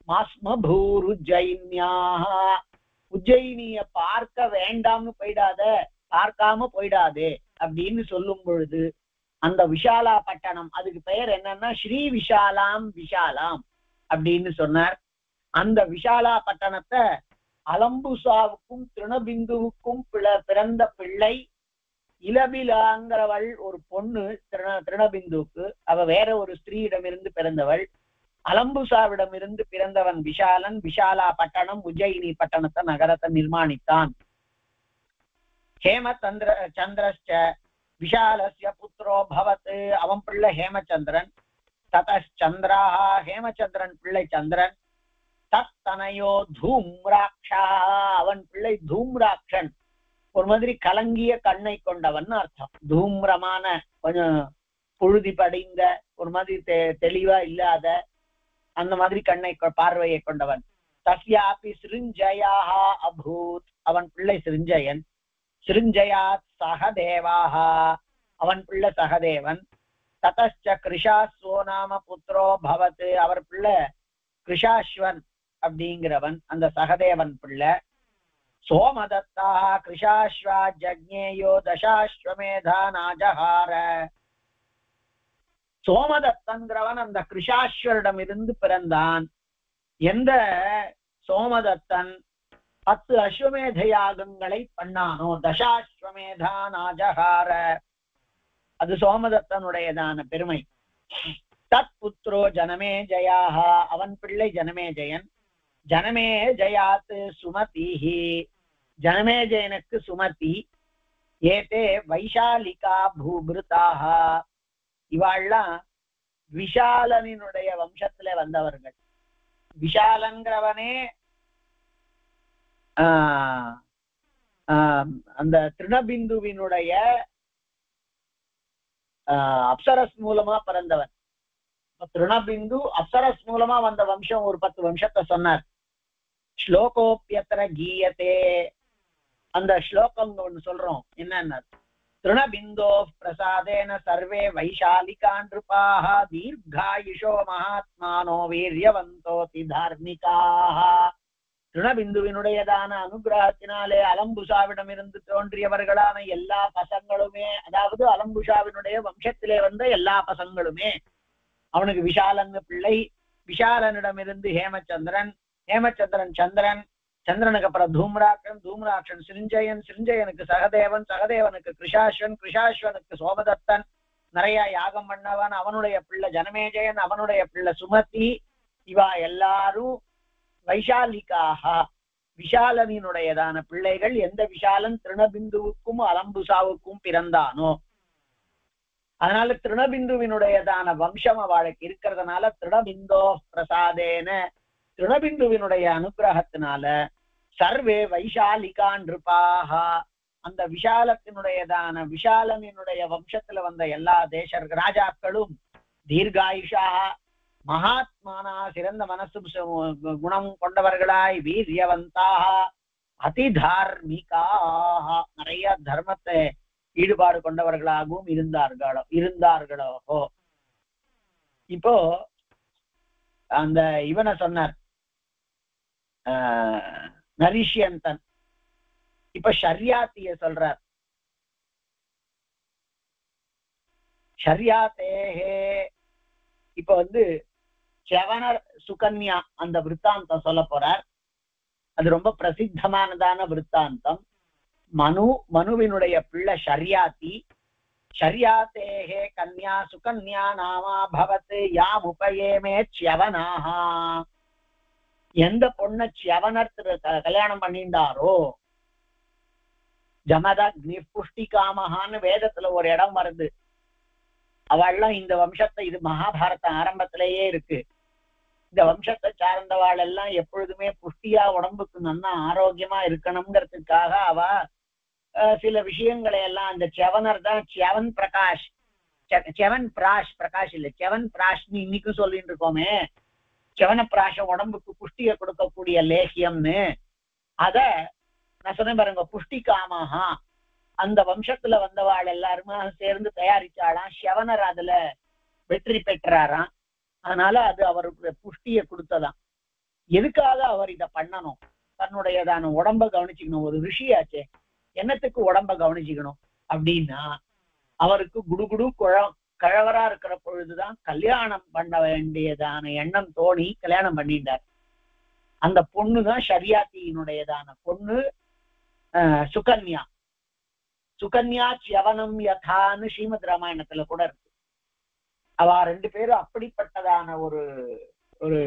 மாஸ்மபூர் உஜ்ஜயின்யாக, உஜ்ஜயினிய பார்க்க வேண்டாம்னு போயிடாத, பார்க்காம போயிடாதே அப்படின்னு சொல்லும் பொழுது அந்த விஷாலா பட்டணம் அதுக்கு பெயர் என்னன்னா ஸ்ரீ விஷாலாம் விஷாலாம் அப்படின்னு சொன்னார். அந்த விஷாலா பட்டணத்தை அலம்புசாவுக்கும் திருணபிந்துவுக்கும் பிறந்த பிள்ளை இலபிலாங்கிறவள் ஒரு பொண்ணு. திருணபிந்துவுக்கு அவ வேற ஒரு ஸ்திரீயிடமிருந்து பிறந்தவள். அலம்புசாவிடமிருந்து பிறந்தவன் விஷாலன். விஷாலா பட்டணம் உஜ்ஜயினி பட்டணத்தை நகரத்தை நிர்மாணித்தான். ஹேமச்சந்திரஸ்ச விஷாலஸ்ய புத்திரோ பவத். அவன் பிள்ளை ஹேமச்சந்திரன். ததச்சந்திராஹ ஹேமச்சந்திரன் பிள்ளை சந்திரன். தத்தனையோ தூம்ராட்சா அவன் பிள்ளை தூம்ராட்சன். ஒரு மாதிரி கலங்கிய கண்ணை கொண்டவன் அர்த்தம். தூம்ரமான கொஞ்சம் புழுதி படிந்த ஒரு மாதிரி தெளிவா இல்லாத அந்த மாதிரி கண்ணை பார்வையை கொண்டவன். தஸ்யாபி சிருஞ்சயாக அபூத் அவன் பிள்ளை சிருஞ்சயன். சிருஞ்சயாத் சகதேவாக அவன் பிள்ளை சகதேவன். ததச்ச கிருஷாஸ்வோ நாம புத்திரோ பவத் அவர் பிள்ளை கிருஷாஸ்வன் அப்படிங்கிறவன் அந்த சகதேவன் பிள்ளை. சோமதத்தா கிருஷாஸ்வா ஜக்ஞேயோ தசாஸ்வமேதா நாஜஹார. சோமதத்தன்கிறவன் அந்த கிருஷாஸ்வரிடம் இருந்து பிறந்தான். எந்த சோமதத்தன் 10 அஸ்வமேத யாகங்களை பண்ணானோ தசாஸ்வமேதா நாஜஹார அது சோமதத்தனுடையதான பெருமை. தத் புத்திரோ ஜனமே ஜயாக அவன் பிள்ளை ஜனமே ஜெயன். ஜனமே ஜயாத் சுமதிஹி ஜனமேஜயனுக்கு சுமதி. ஏதே வைஷாலிகா பூபிருதாக இவாள்லாம் விஷாலனினுடைய வம்சத்துல வந்தவர்கள். விஷாலன்கிறவனே அந்த திருணபிந்துவினுடைய அப்சரஸ் மூலமா பிறந்தவன். திருணபிந்து அப்சரஸ் மூலமா வந்த வம்சம் ஒரு 10 வம்சத்தை சொன்னார். ஸ்லோகோப்பியத்திர கீயத்தே அந்த ஸ்லோகம் ஒண்ணு சொல்றோம். என்னன்னா திருணபிந்தோ பிரசாதேன சர்வே வைஷாலிகான் நிருபாஹ தீர்காயுஷோ மகாத்மானோ வீரியவந்தோதி தார்மிகாஹ. திருணபிந்துவினுடையதான அனுகிரகத்தினாலே அலம்புஷாவிடம் இருந்து தோன்றியவர்களான எல்லா பசங்களுமே, அதாவது அலம்புஷாவினுடைய வம்சத்திலே வந்த எல்லா பசங்களுமே, அவனுக்கு விஷாலன் பிள்ளை, விஷாலனிடமிருந்து ஹேமச்சந்திரன், ஹேமச்சந்திரன் சந்திரன், சந்திரனுக்கு அப்புறம் தூம்ராட்சன், தூம்ராட்சன் சிருஞ்சயன், சிருஞ்சயனுக்கு சகதேவன், சகதேவனுக்கு கிருஷாஸ்வன், கிருஷாஸ்வனுக்கு சோமதத்தன், நிறைய யாகம் பண்ணவன், அவனுடைய பிள்ளை ஜனமேஜயன், அவனுடைய பிள்ளை சுமதி. இவா எல்லாரும் வைஷாலிக்காக விஷாலனினுடையதான பிள்ளைகள். எந்த விஷாலன் திருணபிந்துவுக்கும் அலம்புசாவுக்கும் பிறந்தானோ அதனால திருணபிந்துவினுடையதான வம்சம் அவளுக்கு இருக்கிறதுனால திருணபிந்தோ பிரசாதேன திருணபிந்துவினுடைய அனுகிரகத்தினால சர்வே வைஷாலிகான் நிருபாக அந்த விஷாலத்தினுடையதான விஷாலனினுடைய வம்சத்துல வந்த எல்லா ராஜாக்களும் தீர்காயுஷாக மகாத்மானா சிறந்த மனசு குணம் கொண்டவர்களாய், வீரியவந்தாக அதிதார்மிகாக நிறைய தர்மத்தை ஈடுபாடு கொண்டவர்களாகவும் இருந்தார்களோ. இப்போ அந்த இவனை சொன்னார் நரிஷ்யந்தன். இப்ப ஷர்யாத்திய சொல்றார். ஷர்யாத்தேஹே இப்ப செவனர் சுகன்யா அந்த விற்த்தாந்தம் சொல்ல போறார். அது ரொம்ப பிரசித்தமானதான விற்த்தாந்தம். மனுவினுடைய பிள்ளை ஷர்யாத்தி. ஷர்யாத்தேஹே கன்யா சுகன்யா நாமா பவத் யாம் உபயேமே ச்யவனாஹ. எந்த பொண்ணை ச்யவனர் கல்யாணம் பண்ணிண்டாரோ, ஜமதக்னி புஷ்டிகாமஹான்னு வேதத்துல ஒரு இடம் வருது. அவள்லாம் இந்த வம்சத்தை, இது மகாபாரத ஆரம்பத்திலேயே இருக்கு. இந்த வம்சத்தை சார்ந்தவாள் எல்லாம் எப்பொழுதுமே புஷ்டியா உடம்புக்கு நல்லா ஆரோக்கியமா இருக்கணுங்கிறதுக்காக அவ சில விஷயங்களை எல்லாம் அந்த செவனர் தான் செவன் பிரகாஷ், செவன் பிராஷ், பிரகாஷ் இல்ல செவன் பிராஷ்னு இன்னைக்கும் சொல்லிட்டு இருக்கோமே. செவன பிராஷம் உடம்புக்கு புஷ்டியை கொடுக்கக்கூடிய லேகியம்னு அத நான் சொன்னேன் பாருங்க. புஷ்டிகாமஹா அந்த வம்சத்துல வந்தவாள் எல்லாருமே சேர்ந்து தயாரிச்சாளாம். செவனர் அதுல வெற்றி பெற்றாராம். அதனால அது அவருக்கு புஷ்டியை கொடுத்ததாம். எதுக்காக அவர் இதை பண்ணணும்? தன்னுடையதான உடம்ப கவனிச்சுக்கணும். ஒரு ரிஷியாச்சே, என்னத்துக்கு உடம்ப கவனிச்சுக்கணும் அப்படின்னா, அவருக்கு குடுகுடு கழவரா இருக்கிற பொழுதுதான் கல்யாணம் பண்ண வேண்டியதான எண்ணம் தோணி கல்யாணம் பண்ணிட்டார். அந்த பொண்ணுதான் ஷரியாத்தியினுடையதான பொண்ணு சுகன்யா. சுகன்யா ச்யவனம் யதான்னு ஸ்ரீமத் ராமாயணத்துல கூட இருக்கு. அவ ரெண்டு பேரும் அப்படிப்பட்டதான ஒரு ஒரு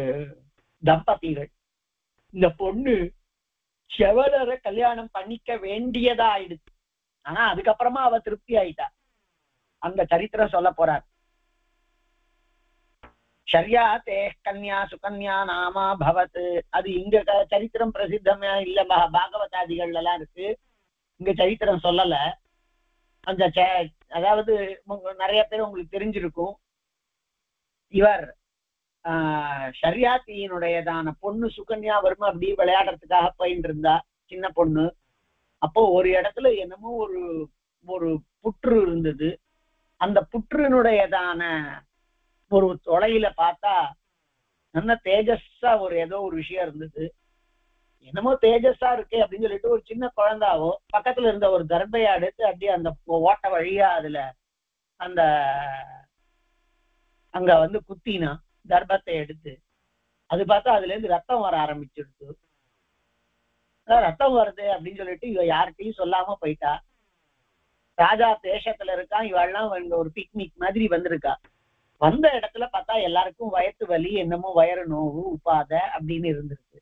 தம்பதிகள். இந்த பொண்ணு செவலரை கல்யாணம் பண்ணிக்க வேண்டியதா ஆயிடுச்சு. ஆனா அதுக்கப்புறமா அவ திருப்தி ஆயிட்டா. அந்த சரித்திரம் சொல்ல போறார். ஷர்யா தே கன்யா சுகன்யா நாமா பவத். அது இங்க சரித்திரம் பிரசித்தமா இல்ல, பாகவதாதிகள் எல்லாம் இருக்கு, இங்க சரித்திரம் சொல்லல. அந்த அதாவது நிறைய பேர் உங்களுக்கு தெரிஞ்சிருக்கும். இவர் ஷரியாத்தியினுடையதான பொண்ணு சுகன்யா வருமா அப்படி விளையாடுறதுக்காக போயிட்டு இருந்தா, சின்ன பொண்ணு. அப்போ ஒரு இடத்துல என்னமோ ஒரு ஒரு புற்று இருந்தது. அந்த புற்றினுடையதான ஒரு தொலையில பார்த்தா நல்ல தேஜஸா ஒரு ஏதோ ஒரு விஷயம் இருந்தது. என்னமோ தேஜஸா இருக்கு அப்படின்னு சொல்லிட்டு ஒரு சின்ன குழந்தாவோ பக்கத்துல இருந்த ஒரு தர்பையை எடுத்து அப்படியே அந்த ஓட்ட வழியா அதுல அந்த அங்க வந்து குத்தினா தர்பத்தை எடுத்து, அது பார்த்தா அதுல இருந்து ரத்தம் வர ஆரம்பிச்சிடுச்சு. ரத்தம் வருது அப்படின்னு சொல்லிட்டு இவ யார்கிட்டையும் சொல்லாம போயிட்டா. ராஜா தேசத்துல இருக்கான், இவெல்லாம் ஒரு பிக்னிக் மாதிரி வந்திருக்கா. வந்த இடத்துல பார்த்தா எல்லாருக்கும் வயிற்று வலி, என்னமோ வயிறு நோவு உப்பாத அப்படின்னு இருந்திருக்கு.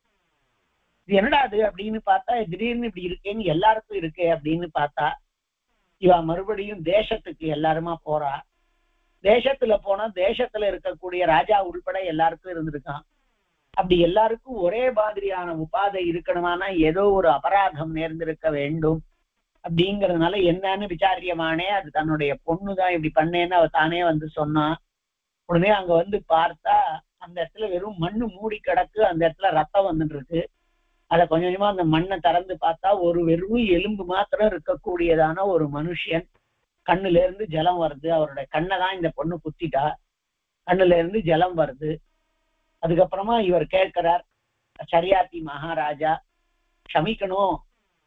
இது என்னடா அது அப்படின்னு பார்த்தா திடீர்னு இப்படி இருக்கேன்னு எல்லாருக்கும் இருக்கு அப்படின்னு பார்த்தா இவ மறுபடியும் தேசத்துக்கு எல்லாருமா போறா. தேசத்துல போனா தேசத்துல இருக்கக்கூடிய ராஜா உள்பட எல்லாருக்கும் இருந்திருக்கான். அப்படி எல்லாருக்கும் ஒரே மாதிரியான உபாதை இருக்கணுமானா ஏதோ ஒரு அபராதம் நேர்ந்திருக்க வேண்டும். அப்படிங்கறதுனால என்னன்னு விசாரியமானே அது தன்னுடைய பொண்ணுதான் இப்படி பண்ணேன்னு அவ தானே வந்து சொன்னான். உடனே அங்க வந்து பார்த்தா அந்த இடத்துல வெறும் மண்ணு மூடி கிடக்கு. அந்த இடத்துல ரத்தம் வந்துட்டு இருக்கு. அதை கொஞ்சம் கொஞ்சமா அந்த மண்ணை திறந்து பார்த்தா ஒரு வெறும் எலும்பு மாத்திரம் இருக்கக்கூடியதான ஒரு மனுஷன். கண்ணுல இருந்து ஜலம் வருது. அவருடைய கண்ணை தான் இந்த பொண்ணு குத்திட்டா. கண்ணுல இருந்து ஜலம் வருது. அதுக்கப்புறமா இவர் கேட்கிறார், ஷரியாத்தி மகாராஜா க்ஷமிக்கணும்,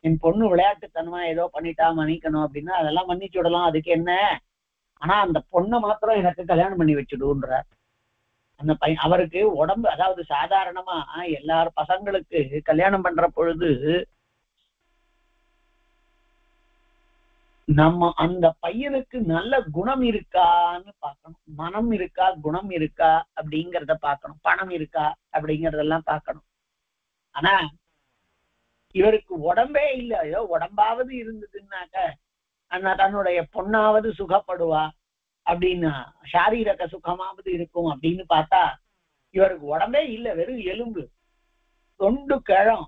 என் பொண்ணு விளையாட்டுத்தனமா ஏதோ பண்ணிட்டா, மன்னிக்கணும் அப்படின்னா அதெல்லாம் மன்னிச்சு விடலாம், அதுக்கு என்ன, ஆனா அந்த பொண்ணை மாத்திரம் எனக்கு கல்யாணம் பண்ணி வச்சுடுன்றார். அந்த பையன் அவருக்கு உடம்பு, அதாவது சாதாரணமா எல்லாரும் பசங்களுக்கு கல்யாணம் பண்ற பொழுது நம்ம அந்த பையனுக்கு நல்ல குணம் இருக்கான்னு பார்க்கணும், மனம் இருக்கா குணம் இருக்கா அப்படிங்கிறத பார்க்கணும், பணம் இருக்கா அப்படிங்கறதெல்லாம் பார்க்கணும். ஆனா இவருக்கு உடம்பே இல்லை, ஏதோ உடம்பாவது இருந்ததுன்னாக்க அண்ணா தன்னுடைய பொண்ணாவது சுகப்படுவா அப்படின்னா சாரீரக சுகமாவது இருக்கும் அப்படின்னு பார்த்தா இவருக்கு உடம்பே இல்லை, வெறும் எலும்பு தொண்டு கிழம்.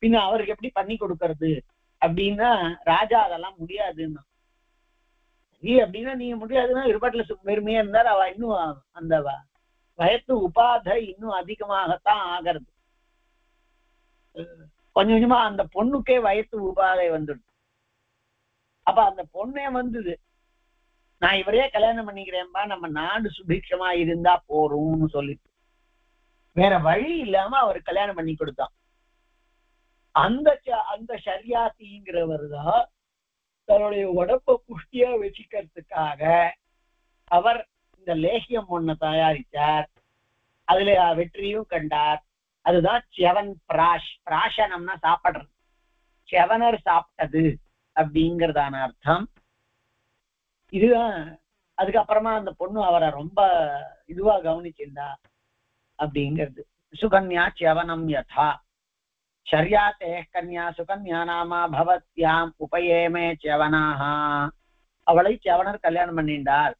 பின்ன அவருக்கு எப்படி பண்ணி கொடுக்கறது அப்படின்னா ராஜா அதெல்லாம் முடியாதுன்னா, நீ அப்படின்னா நீங்க முடியாதுன்னா இருபாட்டுல பெருமையா இருந்தார். அவ இன்னும் அந்த வயத்து உபாதை இன்னும் அதிகமாகத்தான் ஆகிறது. கொஞ்சம் கொஞ்சமா அந்த பொண்ணுக்கே வயத்து உபாதை வந்துடுது. அப்ப அந்த பொண்ணே வந்தது, நான் இவரே கல்யாணம் பண்ணிக்கிறேன்பா, நம்ம நாடு சுபிக்ஷமா இருந்தா போறோம்னு சொல்லிட்டு வேற வழி இல்லாம அவர் கல்யாணம் பண்ணி கொடுத்தான். அந்த ஷரியாத்திங்கிறவர் தான் தன்னுடைய உடம்ப புஷ்டியா வச்சுக்கிறதுக்காக அவர் இந்த லேகியம் ஒண்ணு தயாரித்தார். அதுல வெற்றியும் கண்டார். அதுதான் செவன் பிராசனம்னா சாப்பிடுறது, செவனர் சாப்பிட்டது அப்படிங்கிறதான அர்த்தம். இதுதான். அதுக்கப்புறமா அந்த பொண்ணு அவரை ரொம்ப இதுவா கவனிச்சிருந்தா அப்படிங்கிறது. சுகன்யா செவனம் யதா ஷர்யாத்தே கன்யா சுகன்யா நாமா பவத்யாம் உபயேமே செவனாஹா. அவளை செவனர் கல்யாணம் பண்ணிண்டார்.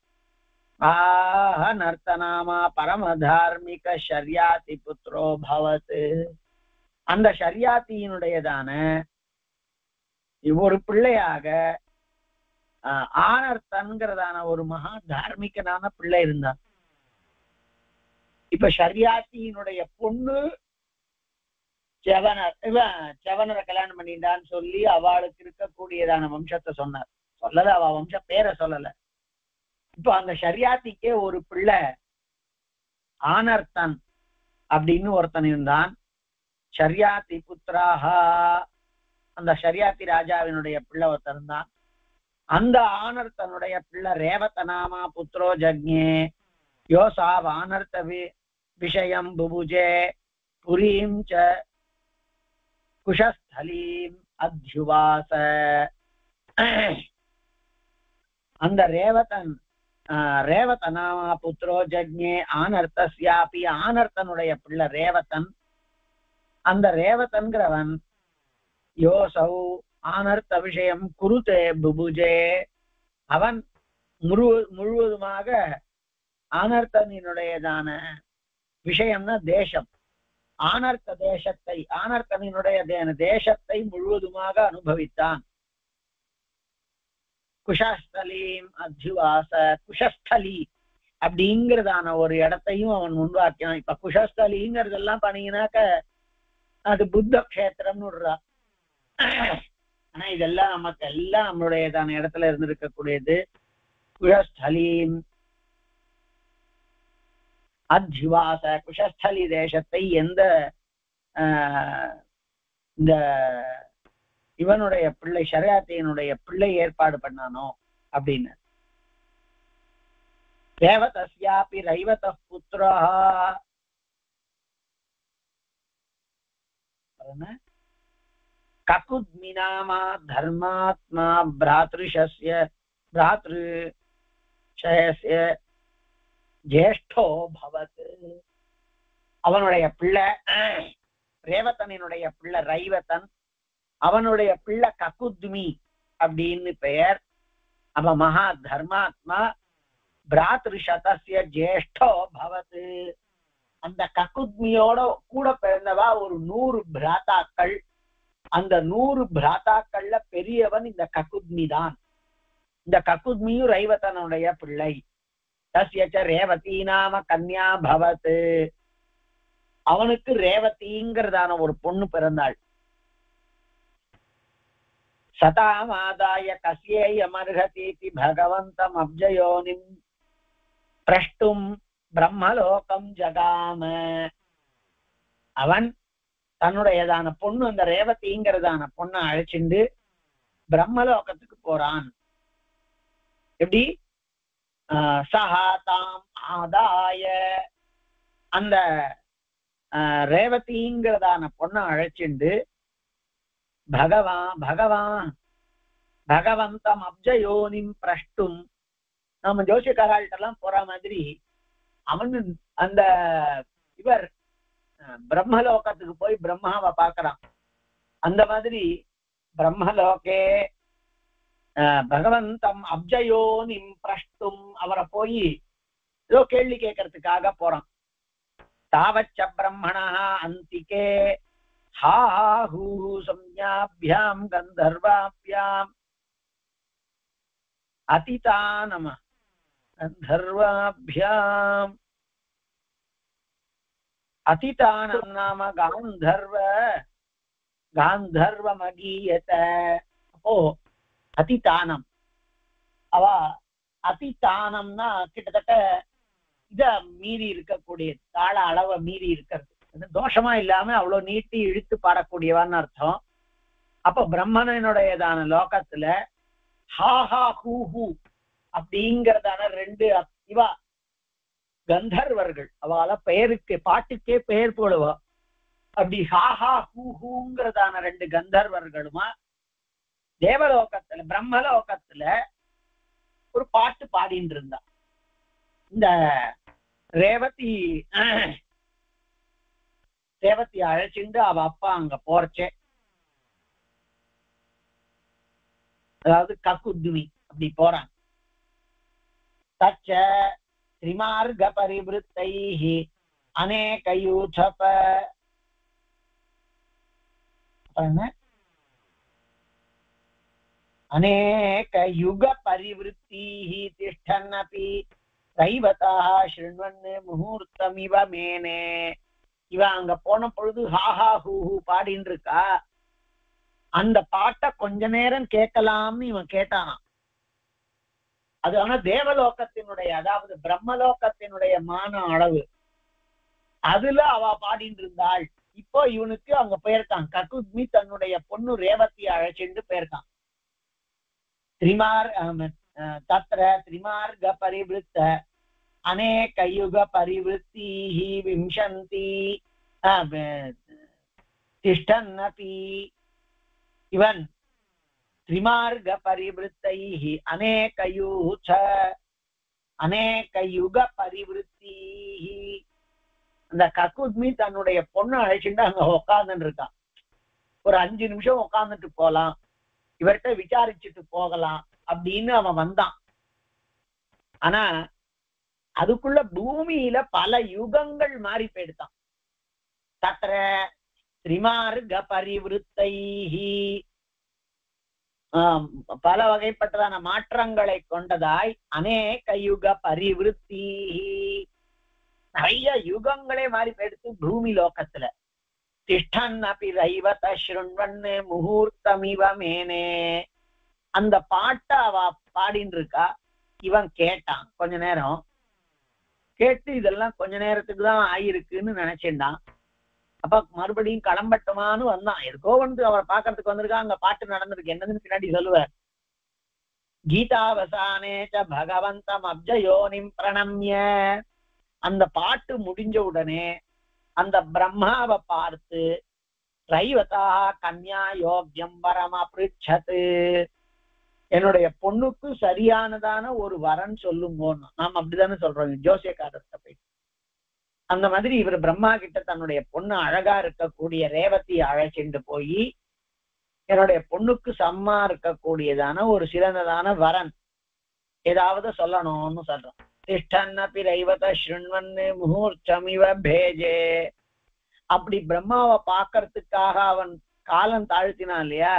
ஆஹ நர்த்தனாமா பரமதார்மிக ஷர்யாதி புத்ரோ பவத். அந்த ஷர்யாத்தியினுடையதான ஒரு பிள்ளையாக ஆனர்த்தன்கிறதான ஒரு மகா தார்மிகனான பிள்ளை இருந்தான். இப்ப ஷர்யாத்தியினுடைய பொண்ணு செவனரை கல்யாணம் பண்ணிட்டான்னு சொல்லி அவளுக்கு இருக்கக்கூடியதான வம்சத்தை சொன்னார். சொல்லல, அவ வம்ச பேரை சொல்லல. இப்ப அந்த ஷர்யாத்திக்கே ஒரு பிள்ளை ஆனர்த்தன் அப்படின்னு ஒருத்தன் இருந்தான். ஷர்யாத்தி புத்திராஹா, அந்த ஷர்யாத்தி ராஜாவினுடைய பிள்ளை ஒருத்தன் இருந்தான். அந்த ஆனர்த்தனுடைய பிள்ளை ரேவத நாமா புத்திரோ ஜக்ஞே யோசா ஆனர்த்த விஷயம் புபுஜே புரீம் ச குஷஸ்தலீம் அத்யுவாச. அந்த ரேவத நாமா புத்திரோ ஜக்ஞே ஆனர்த்தஸ்யாபி ஆனர்த்தனுடைய பிள்ளை ரேவதன். அந்த ரேவதன்கிறவன் யோசௌ ஆனர்த்த விஷயம் குருதே புபுஜே அவன் முழுவதுமாக ஆனர்த்தனினுடையதான விஷயம்னா தேசம், ஆனர்த்தனினுடைய தேசத்தை முழுவதுமாக அனுபவித்தான். குஷஸ்தலீம் அத்யுவாச குஷஸ்தலி அப்படிங்கிறதான ஒரு இடத்தையும் அவன் முன்வாக்கினான். இப்ப குஷஸ்தலிங்கிறதெல்லாம் பண்ணீங்கன்னாக்க அது புத்த கஷேத்திரம்னு விடுறா. ஆனா இதெல்லாம் நமக்கு எல்லாம் நம்மளுடையதான இடத்துல இருந்திருக்கக்கூடியது. குஷஸ்தலீம் அத்யுவாச குஷஸ்தலி தேசத்தை எந்த இந்த இவனுடைய பிள்ளை ஷரியாத்தினுடைய பிள்ளை ஏற்பாடு பண்ணானோ அப்படின்னு. ரேவதஸ்யாபி ரைவத புத்ரா ககுத்மி நாமா தர்மாத்மா பிராத்ருஷஸ்ய ஜேஷ்டோ பவத். அவனுடைய பிள்ளை ரேவதனினுடைய பிள்ளை ரைவதன், அவனுடைய பிள்ளை ககுத்மி அப்படின்னு பெயர். அவ மகா தர்மாத்மா பிராத்ருஷதஸ்ய ஜேஷ்டோ பவத். அந்த ககுத்மியோட கூட பிறந்தவா ஒரு 100 பிராத்தாக்கள். அந்த 100 பிராத்தாக்கள்ல பெரியவன் இந்த ககுத்மி தான். இந்த ககுத்மியும் ரைவதனுடைய பிள்ளை. தஸ்யச்ச ரேவதி நாம கன்யா பவத். அவனுக்கு ரேவதிங்கிறதான ஒரு பொண்ணு பிறந்தாள். சதாமாதாய கஸ்யேயமர்ஹதீதி பகவந்தம் அப்ஜயோனிம் பிரஷ்டும் பிரம்மலோகம் ஜகாம. அவன் தன்னுடையதான பொண்ணு அந்த ரேவதிங்கிறதான பொண்ணை அழைச்சிண்டு பிரம்மலோகத்துக்கு போறான். எப்படி? சஹாதாம் ஆதாய அந்த ரேவதிங்கிறதான பொண்ணை அழைச்சிண்டு பகவந்தம் அப்ஜயோனிம் பிரஷ்டும். நம்ம ஜோசியக்காராள்கிட்டெல்லாம் போற மாதிரி அவன் அந்த இவர் பிரம்மலோகத்துக்கு போய் பிரம்மாவை பார்க்கறான். அந்த மாதிரி பிரம்மலோகே பகவந்தம் அப்ஜயோனிம் பிரஷ்டும் அவரை போய் ஏதோ கேள்வி கேட்கறதுக்காக போறான். தாவச்ச பிரம்மணா அந்திகே ஹாஹூ சம்ஞாபியாம் கந்தர்வாபியாம் அதிதானம கந்தர்வாபியாம் அதிதானம் நாம காந்தர்வமகீயத. அப்போ அதிதானம் அவ அதிதானம்னா கிட்டத்தட்ட இத மீறி இருக்கக்கூடிய தாள அளவை மீறி இருக்கிறது, தோஷமா இல்லாம அவ்வளவு நீட்டி இழுத்து பாடக்கூடியவான்னு அர்த்தம். அப்ப பிரம்மனுடையதான லோகத்துல ஹாஹா ஹூஹூ அப்படிங்கிறதான 2 இவா கந்தர்வர்கள். அவள பெயருக்கு பாட்டுக்கே பெயர் போடுவா. அப்படி ஹாஹா ஹூஹூங்கிறதான 2 கந்தர்வர்களுமா தேவலோகத்துல பிரம்மலோகத்துல ஒரு பாட்டு பாடிட்டு இருந்தா. இந்த ரேவதி அழைச்சிண்டு அவ அப்பா அங்க போறச்சே, அதாவது ககுத்மி அப்படி போறான். தச்ச திரிமார்க பரிவிருத்தைஹி அநேக யூதப அநேக யுக பரிவிருத்திஹி திஷ்டன்னபி ரைவதः ஸ்ருண்வன் முகூர்த்தமிவ மேனே. இவ அங்க போன பொழுது ஹாஹா ஹூஹூ பாடின்னு இருக்கா. அந்த பாட்டை கொஞ்ச நேரம் கேட்கலாம்னு இவன் கேட்டானான். அது ஆனா தேவலோகத்தினுடைய அதாவது பிரம்மலோகத்தினுடைய மான அளவு அதுல அவ பாடிட்டு இருந்தாள். இப்போ இவனுக்கு அங்க போயிருக்கான். ககுத்மி தன்னுடைய பொண்ணு ரேவதியை அழைச்சிட்டு போயிருக்கான். तत्र त्रिमार्ग परिवृत्त अनेक युग परिवृत्तिः विंशन्ति तिष्ठन्नपि इवन् त्रिमार्ग परिवृत्तैः अनेक युग परिवृत्तिः அந்த கக்குத்மி தன்னுடைய பொண்ணு அழைச்சிட்டு அங்க உட்கார்ந்துட்டு இருக்கான். ஒரு 5 நிமிஷம் உட்கார்ந்துட்டு போலாம், இவர்கிட்ட விசாரிச்சுட்டு போகலாம் அப்படின்னு அவன் வந்தான். ஆனா அதுக்குள்ள பூமியில பல யுகங்கள் மாறி போயிடுதான். தத்திர திரிமார்க பரிவிருத்தைஹி பல வகைப்பட்டதான மாற்றங்களை கொண்டதாய் அநேக யுக பரிவிருத்தி, நிறைய யுகங்களே மாறி போயிடுத்து பூமி லோகத்துல. திஷ்டன் அப்படி ரைவத ஸ்ருண்வன்னு முகூர்த்தமிவ மேனே, அந்த பாட்டை அவ பாடின்னு இருக்கா. இவன் கேட்டான், கொஞ்ச நேரம் கேட்டு இதெல்லாம் கொஞ்ச நேரத்துக்கு தான் ஆயிருக்குன்னு நினைச்சிருந்தான். அப்ப மறுபடியும் கிளம்பட்டுமான்னு வந்தான். எதுக்கோ வந்து அவரை பாக்குறதுக்கு வந்திருக்கா, அங்க பாட்டு நடந்திருக்கு, என்னதுன்னு பின்னாடி சொல்லுவார். கீதாவசானேச்ச பகவந்தம் அப்ஜயோனிம் பிரணம்ய, அந்த பாட்டு முடிஞ்ச உடனே அந்த பிரம்மாவை பார்த்து ரைவதா கன்யா யோக்யம் வரமா பிருச்சது, என்னுடைய பொண்ணுக்கு சரியானதான ஒரு வரன் சொல்லுங்கன்னு. நாம் அப்படித்தானே சொல்றோம் ஜோசியக்காரர்கிட்ட போய். அந்த மாதிரி இவர் பிரம்மா கிட்ட தன்னுடைய பொண்ணு அழகா இருக்கக்கூடிய ரேவதி அழைச்சிட்டு போய் என்னுடைய பொண்ணுக்கு சம்மா இருக்கக்கூடியதான ஒரு சிறந்ததான வரன் ஏதாவது சொல்லணும்னு சொல்றான். திஷ்டன்னபி ரைவத ஸ்ருண்வன்னு முகூர்த்தமிவ பேஜே, அப்படி பிரம்மாவை பாக்கிறதுக்காக அவன் காலம் தாழ்த்தினான் இல்லையா,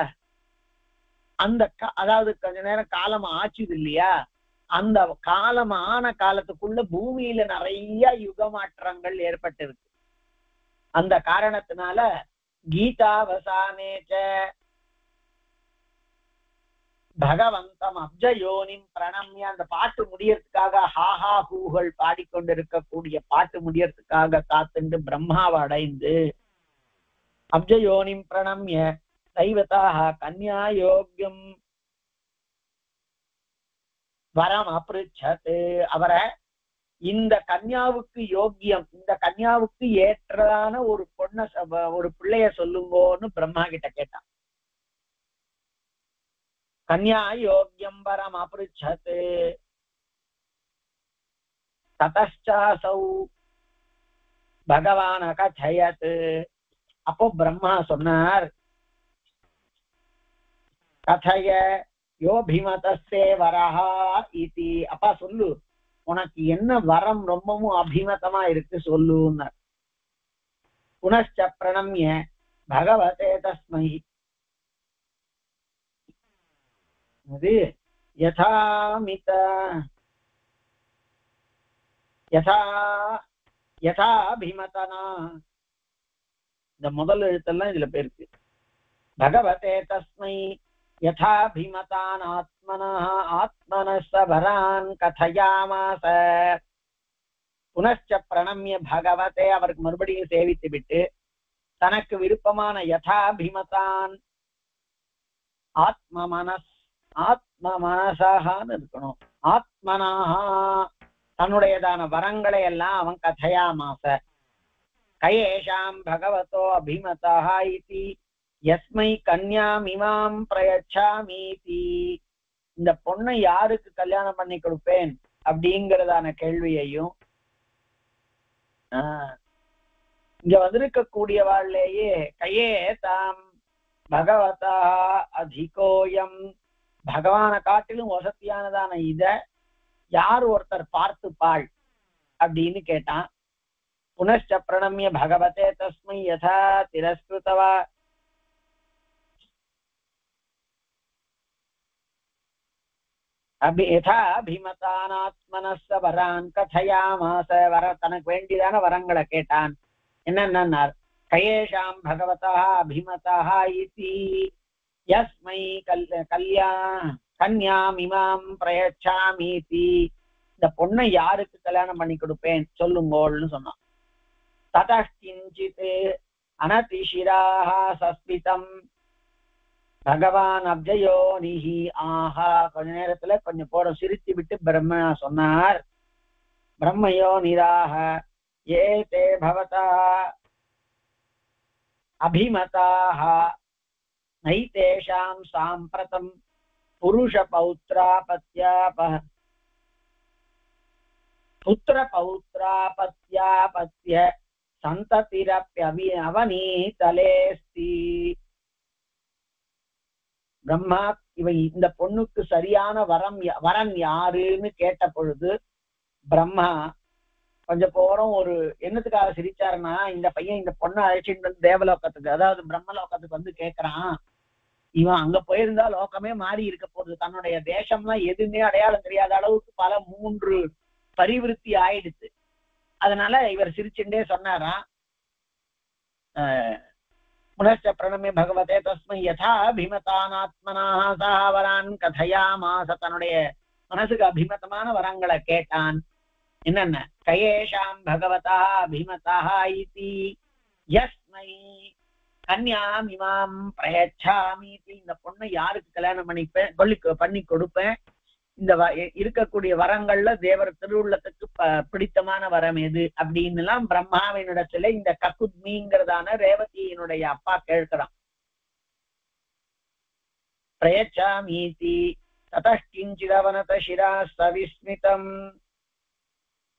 அந்த அதாவது கொஞ்ச நேரம் காலம் ஆச்சுது இல்லையா, அந்த காலம் ஆன காலத்துக்குள்ள பூமியில நிறைய யுக மாற்றங்கள் ஏற்பட்டிருக்கு. அந்த காரணத்தினால கீதாவசானேச்ச பகவந்தம் அப்ஜயோனிம் பிரணம்ய, அந்த பாட்டு முடியறதுக்காக ஹாஹா ஹூகள் பாடிக்கொண்டிருக்கக்கூடிய பாட்டு முடியறதுக்காக காத்துண்டு பிரம்மாவை அடைந்து அப்ஜயோனிம் பிரணம்ய தைவதாக கன்யா யோக்யம் வரம் அப்ருச்சது, அவரை இந்த கன்யாவுக்கு யோக்கியம், இந்த கன்யாவுக்கு ஏற்றதான ஒரு பொண்ண ஒரு பிள்ளைய சொல்லுங்கோன்னு பிரம்மா கிட்ட கேட்டான். கன்யா யோக்யம் வரம் அப்ருச்சது ததச்சாசௌ பகவான் அகச்சயத், அப்போ பிரம்மா சொன்னார் கதைய யோபிமதஸ்தே வரஹா இதி, அப்பா சொல்லு உனக்கு என்ன வரம் ரொம்பவும் அபிமதமா இருக்கு சொல்லுன்னார். புனச்ச பிரணம்ய பகவதே தஸ்மை அது யதாமித யதாபிமதனா, இந்த முதல் எழுத்தெல்லாம் இதுல பேருக்கு. பகவதே தஸ்மை யதாபிமதான் ஆத்மனஸ்ஸ வரான் கதயாமாஸ, புனச்ச பிரணம்ய பகவதே, அவருக்கு மறுபடியும் சேவித்து விட்டு தனக்கு விருப்பமான யதாபிமதான் ஆத்மமனசான்னு இருக்கணும், ஆத்மனாஹா தன்னுடையதான வரங்களை எல்லாம் அவன் கதையாமாச. கயேஷாம் பகவதோ அபிமதா இதி யஸ்மை கன்யாமிமாம் பிரயச்சாமீதி, இந்த பொண்ணை யாருக்கு கல்யாணம் பண்ணி கொடுப்பேன் அப்படிங்கிறதான கேள்வியையும் இங்க வந்திருக்கக்கூடியவாழ்லேயே கையே தாம் பகவதா அதிகோயம், பகவானை காட்டிலும் வசதியானதான இத யார் ஒருத்தர் பார்த்துப்பாள் அப்படின்னு கேட்டான். புனச்ச பிரணம்ய பகவதே தஸ்மை யதா திரஸ்கிருதவா யதாபிமதானாத்மனஸ்ஸ வரான் கதயாமாஸ, வர தனக்கு வேண்டியதான வரங்களை கேட்டான். என்னன்னார், கயேஷாம் பகவதா அபிமதா இதி யஸ்மை கன்யாமிமாம் பிரயச்சாமீதி, இந்த பொண்ணை யாருக்கு கல்யாணம் பண்ணி கொடுப்பேன் சொல்லுங்கோள்னு சொன்னான். ததः கிஞ்சித் அனதிஷிராஹ சஸ்மிதம் பகவான் அப்ஜயோனிஹி ஆஹா. கொஞ்ச நேரத்துல கொஞ்சம் போற சிரித்து விட்டு பிரம்மா சொன்னார், பிரம்மயோ நிராக ஏ தே பவதா அபிமதாக நைதேஷாம் சாம்பிரதம் புருஷ புத்திர பௌத்ராபத்ய சந்ததிரப்யவி அவனீதலேஸ்தி. பிரம்மா இவை இந்த பொண்ணுக்கு சரியான வரன் யாருன்னு கேட்ட பொழுது பிரம்மா கொஞ்சம் போறோம் ஒரு என்னத்துக்காக சிரிச்சாருன்னா, இந்த பையன் இந்த பொண்ணை அழைச்சிட்டு வந்து தேவலோகத்துக்கு, அதாவது பிரம்மலோகத்துக்கு வந்து கேட்கறான். இவன் அங்க போயிருந்தா லோகமே மாறி இருக்க போகுது. தன்னுடைய தேசம்லாம் எதுவுமே அடையாளம் தெரியாத அளவுக்கு பல 3 பரிவிருத்தி ஆயிடுச்சு. அதனால இவர் சிரிச்சுட்டே சொன்னாராம், புனச்ச பிரணமே பகவதே தஸ்மை யதா அபிமதானாத்மனா சாவரான் கதையாமாச. தன்னுடைய மனசுக்கு அபிமதமான வரங்களை கேட்டான். என்னென்ன? கயேஷாம் பகவதா அபிமதா இதி யஸ்மை கன்யாம் இமாம் பிரயச்சாமி. இந்த பொண்ணை யாருக்கு கல்யாணம் பண்ணி கொடுப்பேன், இந்த இருக்கக்கூடிய வரங்கள்ல தேவர் திருவுள்ளத்துக்கு பிடித்தமான வரம் எது அப்படின்னு எல்லாம் பிரம்மாவினிடத்துல இந்த ககுத்மிங்கிறதான ரேவதியினுடைய அப்பா கேட்கிறான். பிரயச்சாமீதி ததஷ்கிஞ்சிதவனத சிரா சவிஸ்மிதம்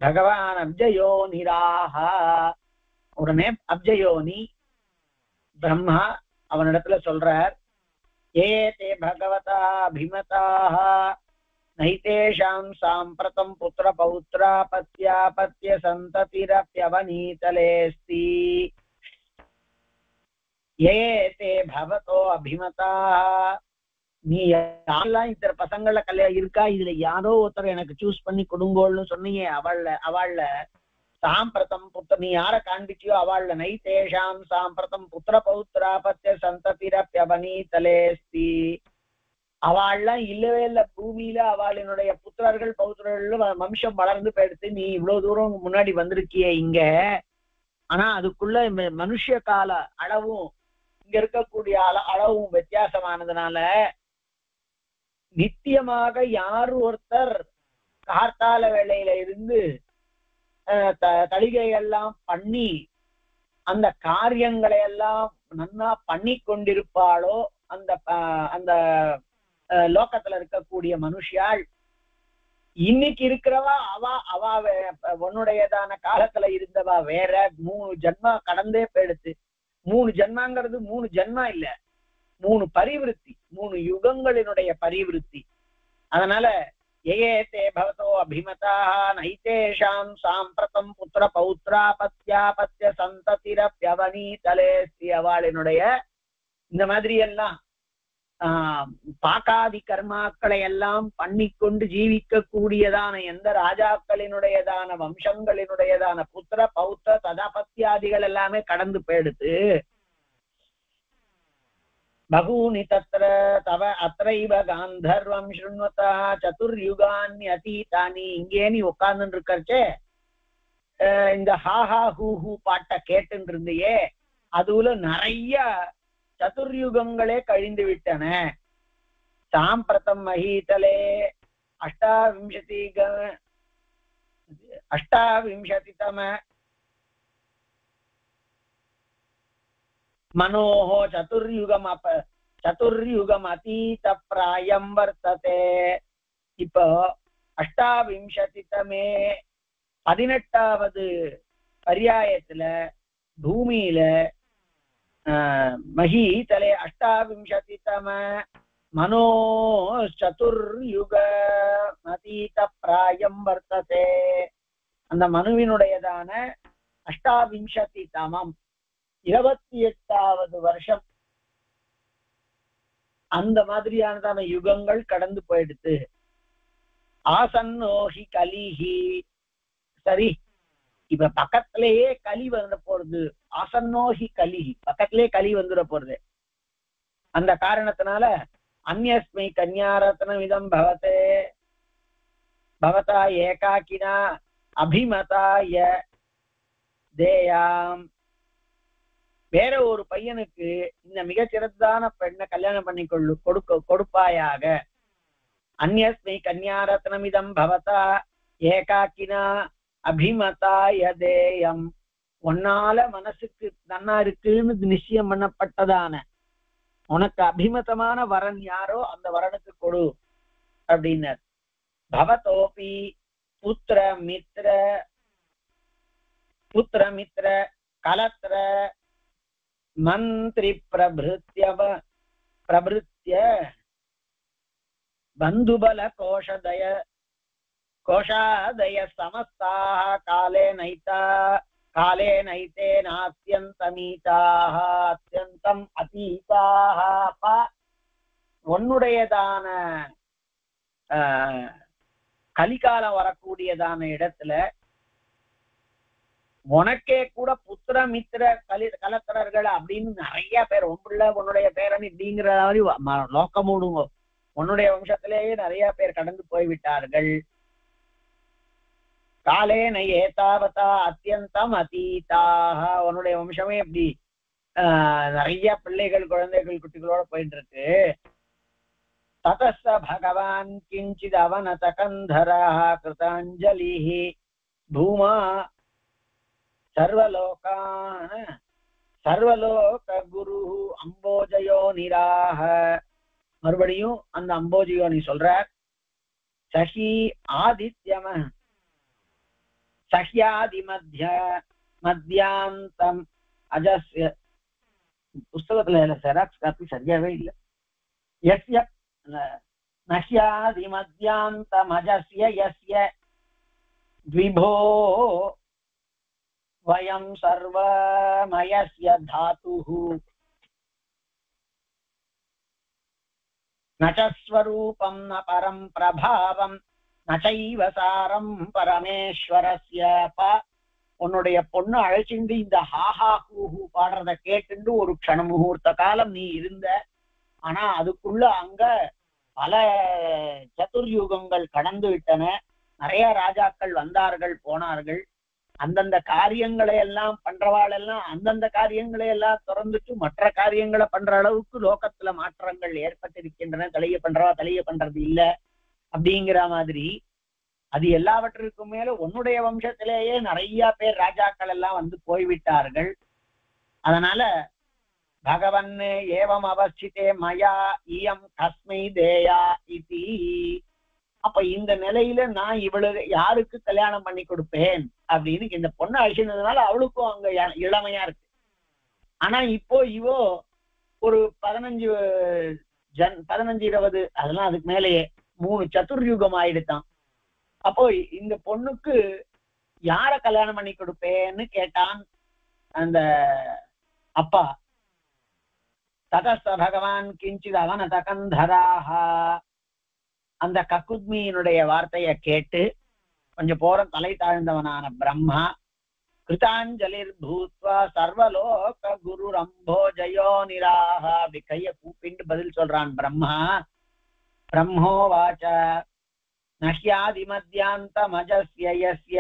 பகவான் அப்ஜயோனிராக. உடனே அப்ஜயோனி பிரம்மா அவனிடத்துல சொல்றார், ஏ தே பகவதா அபிமதாக நைதேஷாம் சாம்பிரதம் புத்திர பௌத்ராபத்ய சந்ததிரப்யவனீதலேஸ்தி. ஏ தே பவதோ அபிமதாக. நீ யாரெல்லாம் இத்தனை பசங்கள கல்யாணம் இருக்கா, இதுல யாரோ ஒருத்தர் எனக்கு சூஸ் பண்ணி கொடுங்கோள்னு சொன்னீங்க. அவள்ல சாம்பிரதம் புத்திர, நீ யார காண்பிச்சியோ அவள்ல நைதேஷாம் சாம்பிரதம் புத்திர பௌத்ராபத்ய சந்ததிரப்யவனீதலேஸ்தி. அவள்லாம் இல்லவே இல்ல பூமியில. அவளினுடைய புத்திரர்கள் பௌத்திரர்கள் வம்சம் வளர்ந்து போயிடுத்து. நீ இவ்வளவு தூரம் முன்னாடி வந்திருக்கிய இங்க. ஆனா அதுக்குள்ள மனுஷ கால அளவும் இங்க இருக்கக்கூடிய அளவும் வித்தியாசமானதுனால நித்தியமாக யாரு ஒருத்தர் கார்த்தால வேளையில இருந்து தளிகையெல்லாம் பண்ணி அந்த காரியங்களை எல்லாம் நன்னா பண்ணி கொண்டிருப்பாளோ அந்த அந்த லோகத்துல இருக்கக்கூடிய மனுஷியாள் இன்னைக்கு இருக்கிறவா அவ உன்னுடையதான காலத்துல இருந்தவா வேற. 3 ஜன்மா கடந்தே போயிடுத்து. 3 ஜன்மாங்கிறது 3 ஜன்மா இல்ல, 3 பரிவிருத்தி, 3 யுகங்களினுடைய பரிவிருத்தி. அதனால ஏ தே பவதோ அபிமதாக நைதேஷாம் சாம்பிரதம் புத்திர பௌத்ராபத்ய சந்ததிரப்யவனீதலேஸ்தி. அவளினுடைய இந்த மாதிரி எல்லாம் பாக்காதி கர்மாக்களை எல்லாம் பண்ணிக்கொண்டு ஜீவிக்க கூடியதான எந்த ராஜாக்களினுடையதான வம்சங்களினுடையதான புத்திர பௌத்திர ததாபத்தியாதிகள் எல்லாமே கடந்து போயிடுத்து. பகூனி தத்ர தவ அத்ரைவ காந்தர்வம் ஸ்ருண்வதா சதுர்யுகான்யதீதானி. இங்கே நீ உட்கார்ந்து இருக்கறச்சே இந்த ஹாஹா ஹூ ஹூ பாட்டை கேட்டு இருந்தையே, அதுல நிறைய சதுர்யுகங்களே கழிந்து விட்டன. சாம்பிரதம் மஹீதலே அஷ்டாவிம்சதிதம மனோஹோ சதுர்யுகம் அதீத பிராயம் வர்த்ததே. இப்போ அஷ்டாவிம்சதிதமே 18வது பர்யாயத்துல பூமியில மஹீதலே அஷ்டாவிம்சதிதம மனோ சதுர்யுக அதீத பிராயம் வர்த்ததே. அந்த மனுவினுடையதான அஷ்டாவிம்சதிதமம் 28வது வருஷம் அந்த மாதிரியானதான யுகங்கள் கடந்து போயிடுத்து. ஆசன்னோஹி கலிஹி. சரி, இப்ப பக்கத்திலேயே கலி வந்து போறது. ஆசன்னோஹி கலிஹி, பக்கத்திலேயே கலி வந்துட போறது. அந்த காரணத்தினால அந்யஸ்மை கன்யாரத்னம் இதம் பவதே பவதா ஏகாக்கினா அபிமதாய தேயாம் வேற ஒரு பையனுக்கு இந்த மிகச்சிறந்தான பெண்ணை கல்யாணம் பண்ணி கொடுப்பாயாக. அந்யஸ்மை கன்யாரத்னமிதம் பவதா ஏகாக்கினா அபிமதா யதேயம். உன்னால மனசுக்கு நன்னா இருக்குன்னு நிச்சயம் பண்ணப்பட்டதான உனக்கு அபிமதமான வரன் யாரோ அந்த வரனுக்கு கொடு அப்படின்னார். பவதோபி புத்திர மித்திர கலத்திர மந்திரி பிரபிருத்திய பந்துபல கோஷாதய சமஸ்தாக காலே நைத்தே நாத்தியந்தமீதாக அத்தியந்தம் அதீதாக. உன்னுடையதான கலிகாலம் வரக்கூடியதான இடத்துல உனக்கே கூட புத்திர மித்திர கலத்திரர்கள் அப்படின்னு நிறைய பேர், உன்னுடைய பேரன் இப்படிங்கிற மாதிரி லோக்கம் மூடுங்க. உன்னுடைய வம்சத்திலேயே நிறைய பேர் கடந்து போய்விட்டார்கள். காலே நை ஏதாவதா அத்தியந்தம் அதீதாக. உன்னுடைய வம்சமே எப்படி நிறைய பிள்ளைகள் குழந்தைகள் குட்டிகளோட போயிட்டு இருக்கு. ததஸ்ஸ பகவான் கிஞ்சித் அவனத கந்தரஹ கிருதாஞ்சலிஹ பூமா சர்வலோக குரு அம்போஜயோ நிராக. மறுபடியும் அந்த அம்போஜயோ நீ சொல்ற சஹி சஹ்யாதி மத்தியாந்தம் அஜஸ்ய. புஸ்தகத்துல செராக்ஸ் காப்பி சரியாவே இல்லை. யஸ்ய நஹ்யாதி மத்தியாந்தம் அஜஸ்ய யஸ்ய விபோ வயம் சர்வமயஸ்ய தாதுஹு ந ச ஸ்வரூபம் ந பரம் பிரபாவம் ந சைவ சாரம் பரமேஸ்வரஸ்ய. உன்னுடைய பொண்ணு அழைச்சிண்டு இந்த ஹாஹா ஹூஹூ பாடுறத கேட்டுண்டு ஒரு க்ஷண முகூர்த்த காலம் நீ இருந்த. ஆனா அதுக்குள்ள அங்க பல சதுர்யுகங்கள் கடந்து விட்டன. நிறைய ராஜாக்கள் வந்தார்கள் போனார்கள். அந்தந்த காரியங்களை எல்லாம் பண்றவாள் எல்லாம் அந்தந்த காரியங்களை எல்லாம் திறந்துட்டு மற்ற காரியங்களை பண்ற அளவுக்கு லோகத்துல மாற்றங்கள் ஏற்பட்டிருக்கின்றன. தலைய பண்றது இல்ல அப்படிங்கிற மாதிரி அது எல்லாவற்றிற்கும் மேல உன்னுடைய வம்சத்திலேயே நிறைய பேர் ராஜாக்கள் எல்லாம் வந்து போய்விட்டார்கள். அதனால பகவன் ஏவம் அவஸ்திதே மயா இயம் கஸ்மை தேயா இதி. அப்ப இந்த நிலையில நான் இவளுக்கு யாருக்கு கல்யாணம் பண்ணி கொடுப்பேன் அப்படின்னு இந்த பொண்ணு அழிச்சிருந்ததுனால அவளுக்கும் அங்க இளமையா இருக்கு. ஆனா இப்போ இவோ ஒரு 15-20 அதெல்லாம் அதுக்கு மேலேயே 3 சதுர்யுகம் ஆயிடுத்தான். அப்போ இந்த பொண்ணுக்கு யார கல்யாணம் பண்ணி கொடுப்பேன்னு கேட்டான் அந்த அப்பா. ததஸ்த பகவான் கிஞ்சித் அவனத கந்தராஹ. அந்த கக்குத்மியினுடைய வார்த்தையை கேட்டு கொஞ்சம் போற தலை தாழ்ந்தவனான பிரம்மா கிருதாஞ்சலிர் பூத்வா சர்வலோக குரு ரம்போ ஜயோ நிராக. அப்படி கைய கூப்பிட்டு பதில் சொல்றான் பிரம்மா. பிரம்மோ வாச்ச நஹ்யாதி மத்தியாந்தம் அஜஸ்ய யஸ்ய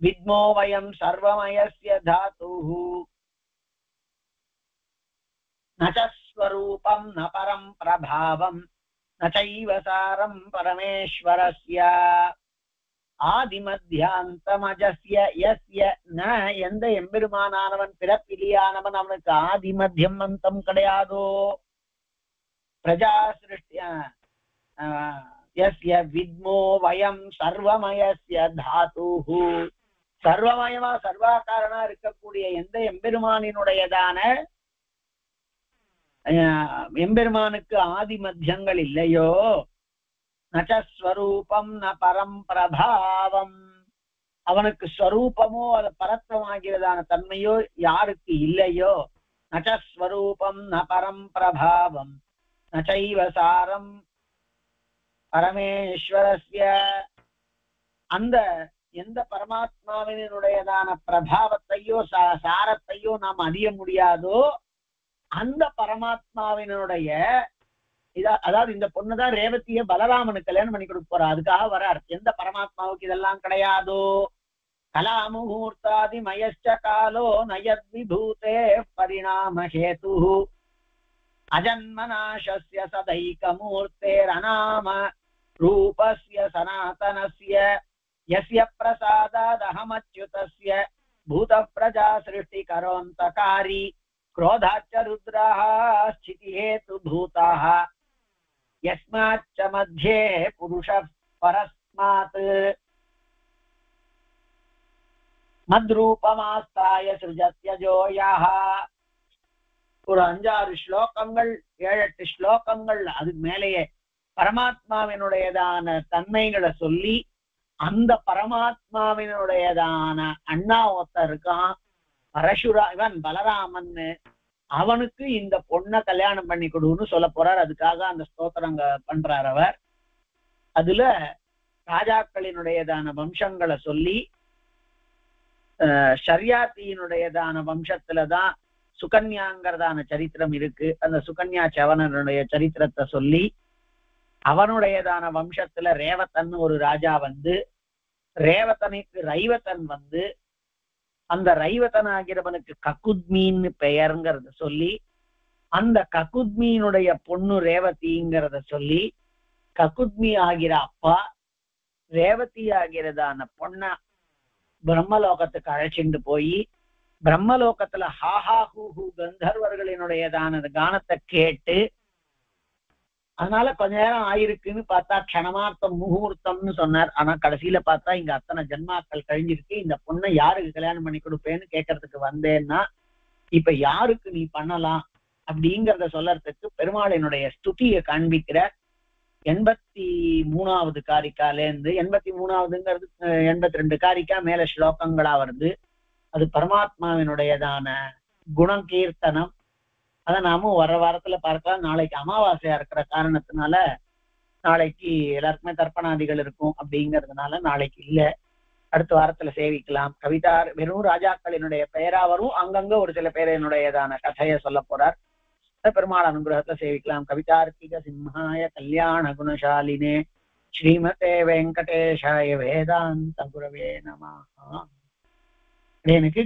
வித்மோ வயம் சர்வமயஸ்ய தாதுஹு ந ச ஸ்வரூபம் ந பரம் பிரபாவம் ந சைவ சாரம் பரமேஸ்வரஸ்ய. ஆதிமத்தியாந்தம் அஜஸ்ய யஸ்ய. ந எந்த எம்பெருமானானவன் பிறப்பிலியானவன் அவனுக்கு ஆதி மத்தியம் அந்தம் கிடையாதோ. பிரஜா சிருஷ்டி யஸ்ய வித்மோ வயம் சர்வமயஸ்ய தாதுஹு. சர்வமயமா சர்வாகாரணா இருக்கக்கூடிய எந்த எம்பெருமானினுடையதான எம்பெருமானுக்கு ஆதி மத்தியங்கள் இல்லையோ. ந ச ஸ்வரூபம் ந பரம் பிரபாவம். அவனுக்கு ஸ்வரூபமோ அது பரத்வமாகிறதான தன்மையோ யாருக்கு இல்லையோ. ந ச ஸ்வரூபம் ந பரம் பிரபாவம் ந சைவ சாரம் பரமேஸ்வரஸ்ய. அந்த எந்த பரமாத்மாவினுடையதான பிரபாவத்தையோ சாரத்தையோ நாம் அறிய முடியாதோ அந்த பரமாத்மாவினுடைய அதாவது இந்த பொண்ணுதான் ரேவதிய பலராமனுக்கு கல்யாணம் பண்ணி கொடுக்க போறா. அதுக்காக வரார். எந்த பரமாத்மாவுக்கு இதெல்லாம் கிடையாதோ कलामुहूर्तादिमयश्च कालो न यद्विभूते परिणामहेतुः अजन्मनाशस्य सदैकमूर्तेरनाम रूपस्य सनातनस्य यस्य प्रसादादहमच्युतस्य भूतप्रजा सृष्टिकरोऽन्तकारी क्रोधाच्च रुद्राः स्थितिहेतुभूताः यस्माच्च मध्ये पुरुषः परस्मात् மத்ரூபமாஸ்தாய சிருஜத்யஜோ யஹ. ஒரு 5-6 ஸ்லோகங்கள் 7-8 ஸ்லோகங்கள் அதுக்கு மேலேயே பரமாத்மாவினுடையதான தன்மைகளை சொல்லி அந்த பரமாத்மாவினுடையதான அண்ணா ஒருத்தன் இருக்கான் பரசுரா, இவன் பலராமன், அவனுக்கு இந்த பொண்ணை கல்யாணம் பண்ணி கொடுன்னு சொல்ல போறார். அதுக்காக அந்த ஸ்தோத்திரங்க பண்றார் அவர். அதுல ராஜாக்களினுடையதான வம்சங்களை சொல்லி ஷர்யாத்தியினுடையதான வம்சத்துலதான் சுகன்யாங்கிறதான சரித்திரம் இருக்கு. அந்த சுகன்யா சவனனுடைய சரித்திரத்தை சொல்லி அவனுடையதான வம்சத்துல ரேவத்தன் ஒரு ராஜா வந்து, ரேவத்தனுக்கு ரைவத்தன் வந்து, அந்த ரைவத்தன் ஆகிறவனுக்கு ககுத்மின்னு பெயர்ங்கிறத சொல்லி, அந்த ககுத்மியினுடைய பொண்ணு ரேவதிங்கிறத சொல்லி, ககுத்மி ஆகிற அப்பா ரேவதி ஆகிறதான பொண்ண பிரம்மலோகத்துக்கு அழைச்சிட்டு போய் பிரம்மலோகத்துல ஹாஹா ஹூஹூ கந்தர்வர்களினுடையதான கானத்தை கேட்டு, அதனால கொஞ்ச நேரம் ஆயிருக்குன்னு பார்த்தா க்ஷணமார்த்தம் முகூர்த்தம்னு சொன்னார். ஆனா கடைசியில பார்த்தா இங்க அத்தனை ஜன்மாக்கள் கழிஞ்சிருக்கு. இந்த பொண்ணை யாருக்கு கல்யாணம் பண்ணி கொடுப்பேன்னு கேட்கறதுக்கு வந்தேன்னா இப்ப யாருக்கு நீ பண்ணலாம் அப்படிங்கிறத சொல்லறதுக்கு பெருமாளினுடைய ஸ்துதியை காண்பிக்கிற 83வது காரிக்காலேருந்து 83வதுங்கிறது 82 காரிக்கா மேல ஸ்லோகங்களா வருது. அது பரமாத்மாவினுடையதான குணகீர்த்தனம். அதை நாமும் வர வாரத்துல பார்க்கலாம். நாளைக்கு அமாவாசையா இருக்கிற காரணத்தினால நாளைக்கு எல்லாருக்குமே தர்ப்பணாதிகள் இருக்கும் அப்படிங்கிறதுனால நாளைக்கு இல்ல, அடுத்த வாரத்துல சேவிக்கலாம். கவிதார் வெறும் ராஜாக்களினுடைய பெயரா வரும், அங்கங்க ஒரு சில பேரினுடையதான கதையை சொல்ல போறார். பெருமாள் அனுகிரகத்தை சேவிக்கலாம். கவிதார்க்கிக சிம்ஹாய கல்யாண குணசாலினே ஸ்ரீமதே வெங்கடேஷாய வேதாந்த குரவே நமஹ. எனக்கு